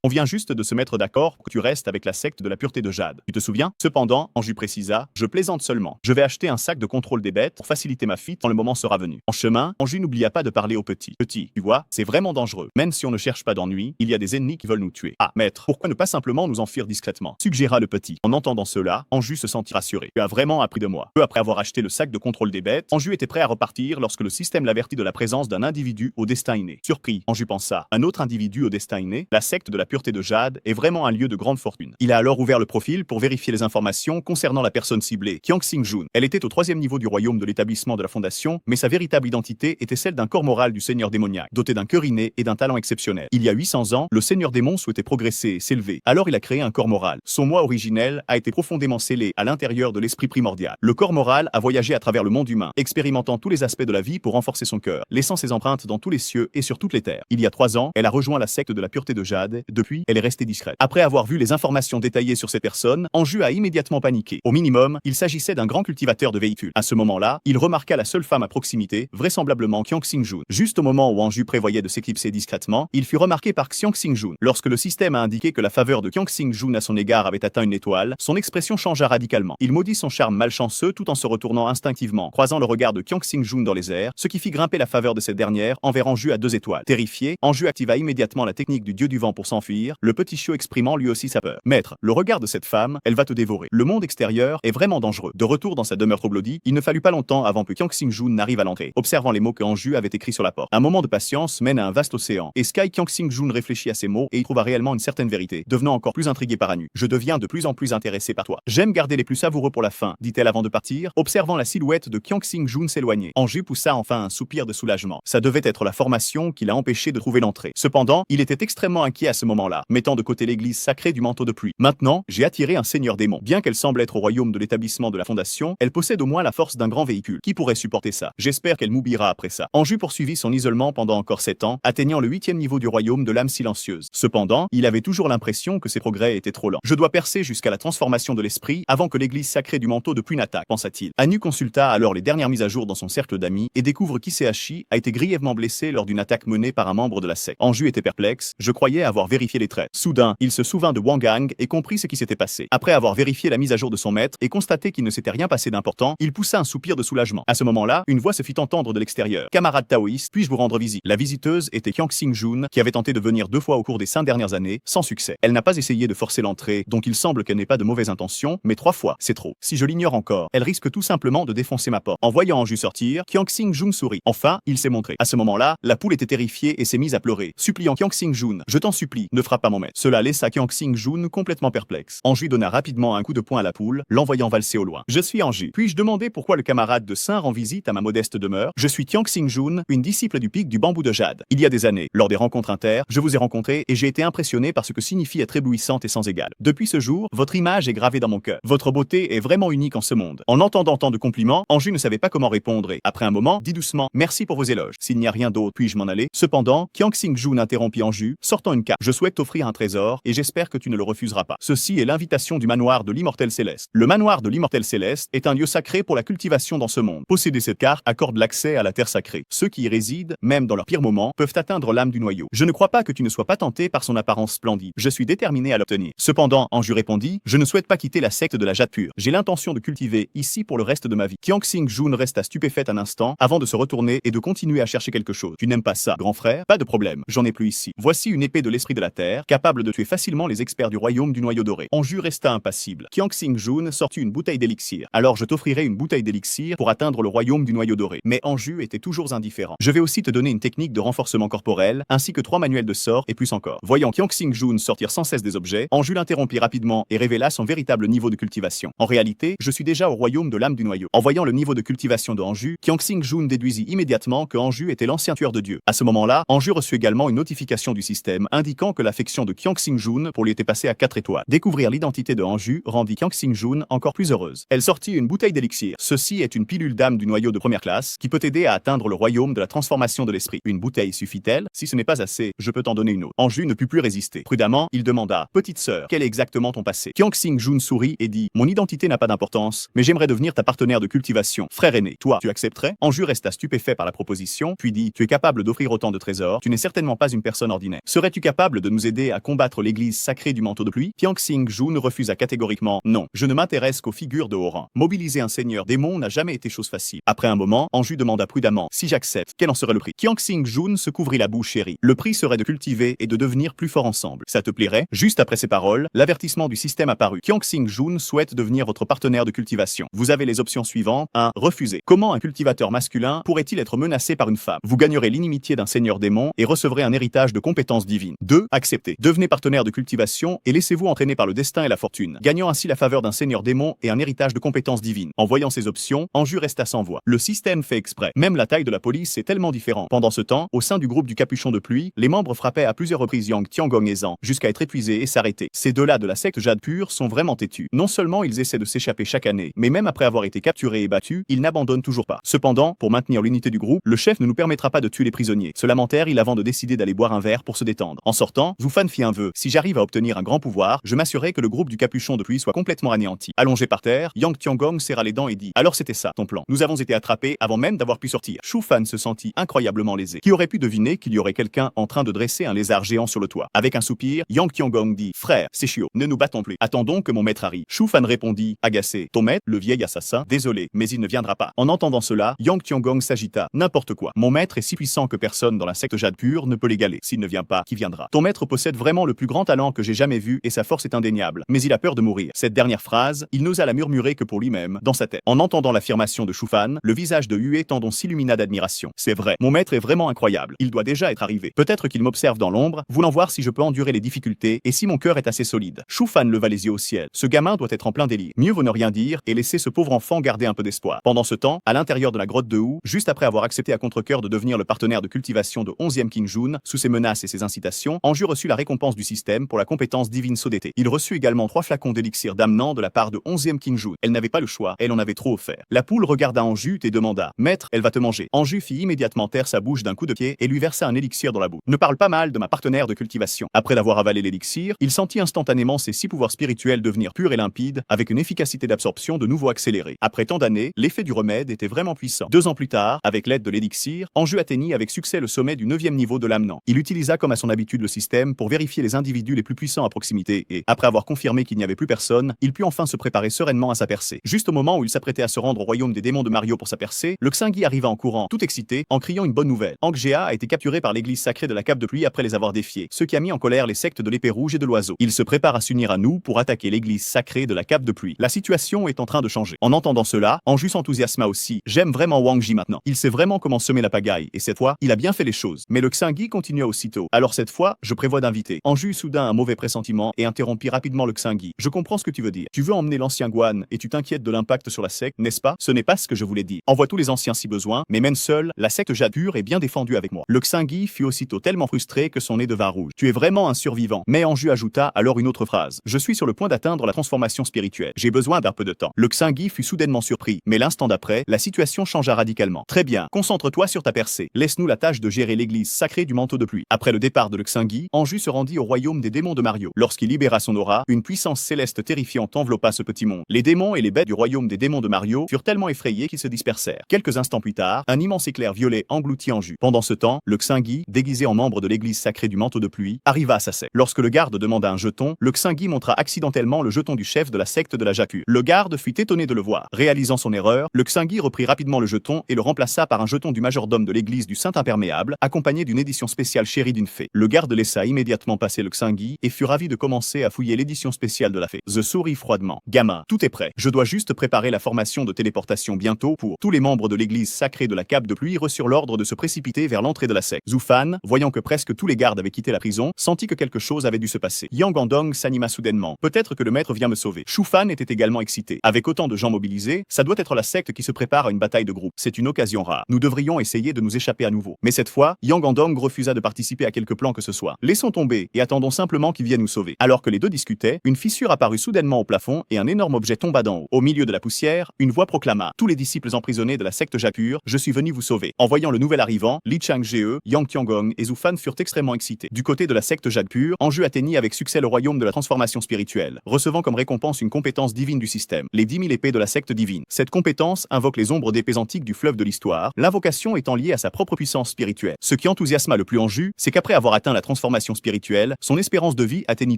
On vient juste de se mettre d'accord pour que tu restes avec la secte de la pureté de jade. Tu te souviens? Cependant, Anju précisa, je plaisante seulement. Je vais acheter un sac de contrôle des bêtes pour faciliter ma fuite quand le moment sera venu. En chemin, Anju n'oublia pas de parler au petit. Petit, tu vois, c'est vraiment dangereux. Même si on ne cherche pas d'ennui, il y a des ennemis qui veulent nous tuer. Ah, maître, pourquoi ne pas simplement nous enfuir discrètement? Suggéra le petit. En entendant cela, Anju se sentit rassuré. Tu as vraiment appris de moi. Peu après avoir acheté le sac de contrôle des bêtes, Anju était prêt à repartir lorsque le système l'avertit de la présence d'un individu au destin inné. Surpris, Anju pensa, un autre individu au destin inné, la secte de la pureté de jade, est vraiment un lieu de grande fortune. Il a alors ouvert le profil pour vérifier les informations concernant la personne ciblée, Kyang-Sing-Jun. Elle était au 3e niveau du royaume de l'établissement de la fondation, mais sa véritable identité était celle d'un corps moral du seigneur démoniaque, doté d'un cœur inné et d'un talent exceptionnel. Il y a 800 ans, le seigneur démon souhaitait progresser et s'élever. Alors il a créé un corps moral. Son moi originel a été profondément scellé à l'intérieur de l'esprit primordial. Le corps moral a voyagé à travers le monde humain, expérimentant tous les aspects de la vie pour renforcer son cœur, laissant ses empreintes dans tous les cieux et sur toutes les terres. Il y a 3 ans, elle a rejoint la secte de la pureté de jade. Depuis, elle est restée discrète. Après avoir vu les informations détaillées sur ces personnes, Anju a immédiatement paniqué. Au minimum, il s'agissait d'un grand cultivateur de véhicules. À ce moment-là, il remarqua la seule femme à proximité, vraisemblablement Kyang-Sing-Jun. Juste au moment où Anju prévoyait de s'éclipser discrètement, il fut remarqué par Kyang-Sing-Jun. Lorsque le système a indiqué que la faveur de Kyang-Sing-Jun à son égard avait atteint une étoile, son expression changea radicalement. Il maudit son charme malchanceux tout en se retournant instinctivement, croisant le regard de Kyang-Sing-Jun dans les airs, ce qui fit grimper la faveur de cette dernière envers Anju à 2 étoiles. Terrifié, Anju activa immédiatement la technique du dieu du vent pour s'enfuir, le petit chiot exprimant lui aussi sa peur. Maître, le regard de cette femme, elle va te dévorer. Le monde extérieur est vraiment dangereux. De retour dans sa demeure troglodyte, il ne fallut pas longtemps avant que Kyang-Sing-Jun n'arrive à l'entrée, observant les mots que Anju avait écrits sur la porte. Un moment de patience mène à un vaste océan, et Sky Kyang-Sing-Jun réfléchit à ces mots et y trouva réellement une certaine vérité, devenant encore plus intrigué par Anu. Je deviens de plus en plus intéressé par toi. J'aime garder les plus savoureux pour la fin, dit-elle avant de partir, observant la silhouette de Kyang-Sing-Jun s'éloigner. Anju poussa enfin un soupir de soulagement. Ça devait être la formation qui l'a empêché de trouver l'entrée. Cependant, il était extrêmement inquiet à ce moment-là, mettant de côté l'église sacrée du manteau de pluie. Maintenant, j'ai attiré un seigneur démon. Bien qu'elle semble être au royaume de l'établissement de la fondation, elle possède au moins la force d'un grand véhicule. Qui pourrait supporter ça? J'espère qu'elle m'oubliera après ça. Anju poursuivit son isolement pendant encore 7 ans, atteignant le 8e niveau du royaume de l'âme silencieuse. Cependant, il avait toujours l'impression que ses progrès étaient trop lents. Je dois percer jusqu'à la transformation de l'esprit avant que l'église sacrée du manteau de pluie n'attaque, pensa-t-il. Anu consulta alors les dernières mises à jour dans son cercle d'amis et découvre qu'Isehashi a été grièvement blessé lors d'une attaque menée par un membre de la secte. Anju était perplexe, je croyais avoir vérifié les traits. Soudain, il se souvint de Wang Gang et comprit ce qui s'était passé. Après avoir vérifié la mise à jour de son maître et constaté qu'il ne s'était rien passé d'important, il poussa un soupir de soulagement. À ce moment-là, une voix se fit entendre de l'extérieur. Camarade taoïste, puis-je vous rendre visite? La visiteuse était Kyang-Sing-Jun, qui avait tenté de venir 2 fois au cours des 5 dernières années, sans succès. Elle n'a pas essayé de forcer l'entrée, donc il semble qu'elle n'ait pas de mauvaises intentions, mais 3 fois, c'est trop. Si je l'ignore encore, elle risque tout simplement de défoncer ma porte. En voyant Anju sortir, Kyang-Sing-Jun sourit. Enfin, il s'est montré. À ce moment-là, la poule était terrifiée et s'est mise à pleurer, suppliant Kyang-Sing-Jun. Je t'en supplie, ne frappe pas mon maître. Cela laissa Kyang-Sing-Jun complètement perplexe. Anju donna rapidement un coup de poing à la poule, l'envoyant valser au loin. Je suis Anju. Puis-je demander pourquoi le camarade de Saint rend visite à ma modeste demeure? Je suis Kyang-Sing-Jun, une disciple du pic du bambou de jade. Il y a des années, lors des rencontres inter, je vous ai rencontré et j'ai été impressionné par ce que signifie être éblouissante et sans égale. Depuis ce jour, votre image est gravée dans mon cœur. Votre beauté est vraiment unique en ce monde. En entendant tant de compliments, Anju ne savait pas comment répondre et, après un moment, dit doucement « Merci pour vos éloges. S'il n'y a rien d'autre, puis-je m'en aller ?» Cependant, Kyang-Sing-Jun interrompit Anju, sortant une carte. Je souhaite t'offrir un trésor et j'espère que tu ne le refuseras pas. Ceci est l'invitation du manoir de l'immortel céleste. Le manoir de l'immortel céleste est un lieu sacré pour la cultivation dans ce monde. Posséder cette carte accorde l'accès à la terre sacrée. Ceux qui y résident, même dans leurs pires moments, peuvent atteindre l'âme du noyau. Je ne crois pas que tu ne sois pas tenté par son apparence splendide. Je suis déterminé à l'obtenir. Cependant, Anju répondit, je ne souhaite pas quitter la secte de la jade pure. J'ai l'intention de cultiver ici pour le reste de ma vie. Kyang-Sing-Jun resta stupéfaite un instant avant de se retourner et de continuer à chercher quelque chose. Tu n'aimes pas ça, grand frère? Pas de problème, j'en ai plus ici. Voici une épée de l'esprit de la terre, capable de tuer facilement les experts du royaume du noyau doré. Anju resta impassible. Kyang-Sing-Jun sortit une bouteille d'élixir. Alors je t'offrirai une bouteille bouteille d'élixir pour atteindre le royaume du noyau doré. Mais Anju était toujours indifférent. Je vais aussi te donner une technique de renforcement corporel, ainsi que 3 manuels de sorts et plus encore. Voyant Kyang-Sing-Jun sortir sans cesse des objets, Anju l'interrompit rapidement et révéla son véritable niveau de cultivation. En réalité, je suis déjà au royaume de l'âme du noyau. En voyant le niveau de cultivation de Anju, Kyang-Sing-Jun déduisit immédiatement que Anju était l'ancien tueur de dieu. À ce moment-là, Anju reçut également une notification du système indiquant que l'affection de Kyang-Sing-Jun pour lui était passée à 4 étoiles. Découvrir l'identité de Anju rendit Kyang-Sing-Jun encore plus heureuse. Elle sortit une bouteille d'élixir. Ceci est une pilule d'âme du noyau de première classe qui peut t'aider à atteindre le royaume de la transformation de l'esprit. Une bouteille suffit-elle? Si ce n'est pas assez, je peux t'en donner une autre. Anju ne put plus résister. Prudemment, il demanda: petite sœur, quel est exactement ton passé? Kyang-Sing-Jun sourit et dit: mon identité n'a pas d'importance, mais j'aimerais devenir ta partenaire de cultivation. Frère aîné, toi, tu accepterais? Anju resta stupéfait par la proposition, puis dit: tu es capable d'offrir autant de trésors, tu n'es certainement pas une personne ordinaire. Serais-tu capable de nous aider à combattre l'église sacrée du manteau de pluie? Kyang-Sing-Jun refusa catégoriquement: non, je ne m'intéresse qu'aux figures de haut rang. Mobiliser un seigneur démon n'a jamais été chose facile. Après un moment, Anju demanda prudemment: si j'accepte, quel en serait le prix? Kyang-Sing-Jun se couvrit la bouche et rit. Le prix serait de cultiver et de devenir plus fort ensemble. Ça te plairait? Juste après ces paroles, l'avertissement du système apparut. Kyang-Sing-Jun souhaite devenir votre partenaire de cultivation. Vous avez les options suivantes. 1. Refuser. Comment un cultivateur masculin pourrait-il être menacé par une femme? Vous gagnerez l'inimitié d'un seigneur démon et recevrez un héritage de compétences divines. 2. Accepter. Devenez partenaire de cultivation et laissez-vous entraîner par le destin et la fortune, gagnant ainsi la faveur d'un seigneur démon et un héritage de compétences divines. En voyant ces options, Anju resta sans voix. Le système fait exprès. Même la taille de la police est tellement différente. Pendant ce temps, au sein du groupe du Capuchon de pluie, les membres frappaient à plusieurs reprises Yang Tiangong et Zhang, jusqu'à être épuisés et s'arrêter. Ces deux-là de la secte Jade Pure sont vraiment têtus. Non seulement ils essaient de s'échapper chaque année, mais même après avoir été capturés et battus, ils n'abandonnent toujours pas. Cependant, pour maintenir l'unité du groupe, le chef ne nous permettra pas de tuer les prisonniers. Se lamentèrent-ils avant de décider d'aller boire un verre pour se détendre. En sortant, Zufan fit un vœu: si j'arrive à obtenir un grand pouvoir, je m'assurerai que le groupe du Capuchon de pluie soit complètement anéanti. Allongé par terre, Yang Tiangong serra les dents et dit: alors c'était ça, ton plan. Nous avons été attrapés avant même d'avoir pu sortir. Shufan se sentit incroyablement lésé. Qui aurait pu deviner qu'il y aurait quelqu'un en train de dresser un lézard géant sur le toit? Avec un soupir, Yang Tiangong dit: frère, c'est chiot, ne nous battons plus. Attendons que mon maître arrive. Shufan répondit, agacé: ton maître, le vieil assassin? Désolé, mais il ne viendra pas. En entendant cela, Yang Tiangong s'agita. N'importe quoi. Mon maître est si puissant que personne dans la secte Jade Pure ne peut l'égaler. S'il ne vient pas, qui viendra? Ton maître possède vraiment le plus grand talent que j'ai jamais vu et sa force est indéniable. Mais il a peur de mourir. Cette dernière phrase, il n'osa la murmurer que pour lui-même, dans sa tête. En entendant l'affirmation de Shufan, le visage de Hue Tendon s'illumina d'admiration. C'est vrai, mon maître est vraiment incroyable. Il doit déjà être arrivé. Peut-être qu'il m'observe dans l'ombre, voulant voir si je peux endurer les difficultés et si mon cœur est assez solide. Shufan leva les yeux au ciel. Ce gamin doit être en plein délire. Mieux vaut ne rien dire et laisser ce pauvre enfant garder un peu d'espoir. Pendant ce temps, à l'intérieur de la grotte de Wu, juste après avoir accepté à contre-cœur de devenir le partenaire de cultivation de 11e King Jun, sous ses menaces et ses incitations, Anju reçut la récompense du système pour la compétence divine saut d'été. Il reçut également 3 flacons d'élixir d'amenant de la part de 11e King Jun. Elle n'avait pas le choix, elle en avait trop offert. La poule regarda Anju et demanda: maître, elle va te manger. Anju fit immédiatement taire sa bouche d'un coup de pied et lui versa un élixir dans la bouche. Ne parle pas mal de ma partenaire de cultivation. Après l'avoir avalé l'élixir, il sentit instantanément ses 6 pouvoirs spirituels devenir purs et limpides, avec une efficacité d'absorption de nouveau accélérée. Après tant d'années, l'effet du remède était vraiment puissant. 2 ans plus tard, avec l'aide de l'élixir, Anju atteignit avec succès le sommet du 9e niveau de l'amenant. Il utilisa comme à son habitude le système pour vérifier les individus les plus puissants à proximité et, après avoir confirmé qu'il n'y avait plus personne, il put enfin se préparer sereinement à sa percée. Juste au moment où il s'apprêtait à se rendre au royaume des démons de Mario pour sa percée, le Xingyi arriva en courant, tout excité, en criant une bonne nouvelle. Angjea a été capturé par l'église sacrée de la Cape de Pluie après les avoir défiés, ce qui a mis en colère les sectes de l'épée rouge et de l'oiseau. Il se prépare à s'unir à nous pour attaquer l'église sacrée de la Cape de Pluie. La situation est en train de changer. En entendant cela, Anju s'enthousiasma aussi. J'aime vraiment Wang Ji maintenant. Il sait vraiment comment semer la pagaille, et cette fois, il a bien fait les choses. Mais le Xingyi continua aussitôt. Alors cette fois, je prévois d'inviter. Anju eut soudain un mauvais pressentiment et interrompit rapidement le Xingyi. Je comprends ce que tu veux dire. Tu veux emmener l'ancien Guan et tu t'inquiètes de l'impact sur la secte, n'est-ce pas? Ce n'est pas ce que je voulais dire. Envoie tous les anciens si besoin, mais même seul, la secte Jade Pure est bien défendue avec moi. Le Xingyi fut aussitôt tellement frustré que son nez devint rouge. Tu es vraiment un survivant. Mais Anju ajouta alors une autre phrase. Je suis sur le point d'atteindre la transformation spirituelle. J'ai besoin d'un peu de temps. Le Xingyi fut soudainement surpris, mais l'instant d'après, la situation changea radicalement. Très bien, concentre-toi sur ta percée. Laisse-nous la tâche de gérer l'église sacrée du manteau de pluie. Après le départ de le Xingyi, Anju se rendit au royaume des démons de Mario. Lorsqu'il libéra son aura, une puissance céleste terrifiante enveloppa ce petit monde. Les démons et les bêtes du royaume des démons de Mario furent tellement effrayés qu'ils se dispersèrent. Quelques instants plus tard, un immense éclair violet engloutit Anju. Pendant ce temps, le Xingyi, déguisé en membre de l'église sacrée du manteau de pluie, arriva à sa secte. Lorsque le garde demanda un jeton, le Xingyi montra accidentellement le jeton du chef de la secte de la Jade Pure. Le garde fut étonné de le voir. Réalisant son erreur, le Xingyi reprit rapidement le jeton et le remplaça par un jeton du majordome de l'église du Saint Imperméable, accompagné d'une édition spéciale chérie d'une fée. Le garde laissa immédiatement passer le Xingyi et fut ravi de commencer à fouiller l'édition spéciale de la fée. The sourit froidement. Gamin, tout est prêt. Je dois juste préparer la formation transformation de téléportation bientôt pour tous les membres de l'église sacrée de la Cape de Pluie reçurent l'ordre de se précipiter vers l'entrée de la secte. Zhu Fan, voyant que presque tous les gardes avaient quitté la prison, sentit que quelque chose avait dû se passer. Yang Guangdong s'anima soudainement. Peut-être que le maître vient me sauver. Shu Fan était également excité. Avec autant de gens mobilisés, ça doit être la secte qui se prépare à une bataille de groupe. C'est une occasion rare. Nous devrions essayer de nous échapper à nouveau. Mais cette fois, Yang Guangdong refusa de participer à quelque plan que ce soit. Laissons tomber et attendons simplement qu'il vienne nous sauver. Alors que les deux discutaient, une fissure apparut soudainement au plafond et un énorme objet tomba d'en haut. Au milieu de la poussière, une voix proclama: tous les disciples emprisonnés de la secte Japur, je suis venu vous sauver. En voyant le nouvel arrivant, Li Changzhe, Yang Tiangong et Zhu Fan furent extrêmement excités. Du côté de la secte Japur, Anju atteignit avec succès le royaume de la transformation spirituelle, recevant comme récompense une compétence divine du système, les 10 000 épées de la secte divine. Cette compétence invoque les ombres d'épées antiques du fleuve de l'histoire, l'invocation étant liée à sa propre puissance spirituelle. Ce qui enthousiasma le plus Anju, c'est qu'après avoir atteint la transformation spirituelle, son espérance de vie atteignit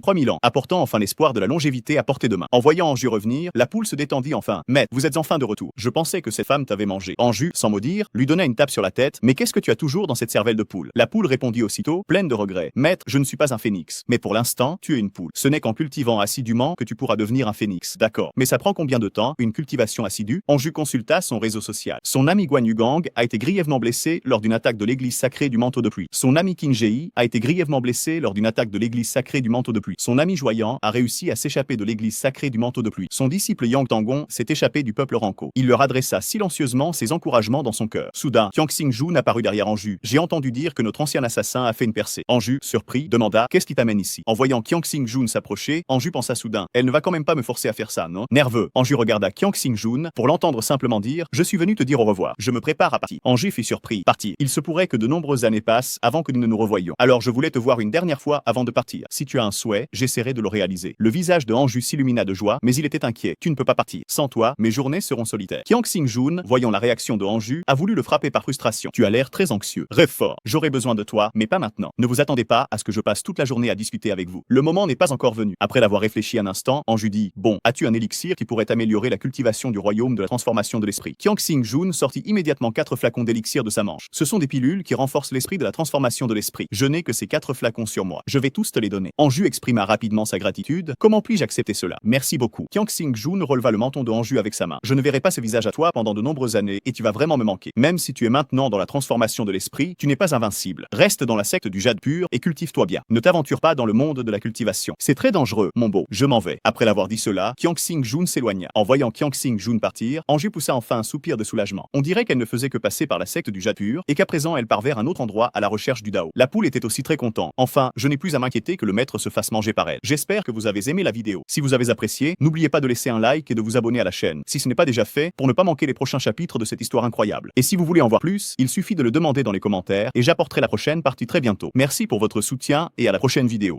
3000 ans, apportant enfin l'espoir de la longévité à portée de main. En voyant Anju revenir, la poule se détendit enfin. Maître, vous êtes enfin de retour. Je pensais que cette femme t'avait mangé. Anju, sans mot dire, lui donna une tape sur la tête. Mais qu'est-ce que tu as toujours dans cette cervelle de poule? La poule répondit aussitôt, pleine de regrets: Maître, je ne suis pas un phénix. Mais pour l'instant, tu es une poule. Ce n'est qu'en cultivant assidûment que tu pourras devenir un phénix. D'accord. Mais ça prend combien de temps, une cultivation assidue? Anju consulta son réseau social. Son ami Guan Yugang a été grièvement blessé lors d'une attaque de l'église sacrée du manteau de pluie. Son ami Qin Jie a été grièvement blessé lors d'une attaque de l'église sacrée du manteau de pluie. Son ami Joyant a réussi à s'échapper de l'église sacrée du manteau de pluie. Son disciple Yang Tangon s'est échappé du peuple Ranko. Il leur adressa silencieusement ses encouragements dans son cœur. Soudain, Qiang Xingjun apparut derrière Anju. J'ai entendu dire que notre ancien assassin a fait une percée. Anju, surpris, demanda: qu'est-ce qui t'amène ici? En voyant Qiang Xingjun s'approcher, Anju pensa soudain: elle ne va quand même pas me forcer à faire ça, non? Nerveux, Anju regarda Qiang Xingjun pour l'entendre simplement dire: je suis venu te dire au revoir. Je me prépare à partir. Anju fut surpris. Partir. Il se pourrait que de nombreuses années passent avant que nous ne nous revoyions. Alors je voulais te voir une dernière fois avant de partir. Si tu as un souhait, j'essaierai de le réaliser. Le visage de Anju s'illumina de joie, mais il était inquiet. Tu ne peux pas partir. Sans toi, mes journées seront solitaires. Qiang Xingjun, voyant la réaction de Anju, a voulu le frapper par frustration. Tu as l'air très anxieux. Rêve fort. J'aurai besoin de toi, mais pas maintenant. Ne vous attendez pas à ce que je passe toute la journée à discuter avec vous. Le moment n'est pas encore venu. Après l'avoir réfléchi un instant, Anju dit: bon, as-tu un élixir qui pourrait améliorer la cultivation du royaume de la transformation de l'esprit? Qiang Xingjun sortit immédiatement 4 flacons d'élixir de sa manche. Ce sont des pilules qui renforcent l'esprit de la transformation de l'esprit. Je n'ai que ces 4 flacons sur moi. Je vais tous te les donner. Anju exprima rapidement sa gratitude. Comment puis-je accepter cela? Merci beaucoup. Qiang Xingjun releva le menton de Anju avec sa main. Je ne verrai pas ce visage à toi pendant de nombreuses années et tu vas vraiment me manquer. Même si tu es maintenant dans la transformation de l'esprit, tu n'es pas invincible. Reste dans la secte du jade pur et cultive-toi bien. Ne t'aventure pas dans le monde de la cultivation. C'est très dangereux, mon beau. Je m'en vais. Après l'avoir dit cela, Qiang Xingjun s'éloigna. En voyant Qiang Xingjun partir, Anju poussa enfin un soupir de soulagement. On dirait qu'elle ne faisait que passer par la secte du jade pur et qu'à présent elle part vers un autre endroit à la recherche du Dao. La poule était aussi très contente. Enfin, je n'ai plus à m'inquiéter que le maître se fasse manger par elle. J'espère que vous avez aimé la vidéo. Si vous avez apprécié, n'oubliez pas de laisser un like et de vous abonner à la chaîne, si ce n'est pas déjà fait, pour ne pas manquer les prochains chapitres de cette histoire incroyable. Et si vous voulez en voir plus, il suffit de le demander dans les commentaires et j'apporterai la prochaine partie très bientôt. Merci pour votre soutien et à la prochaine vidéo.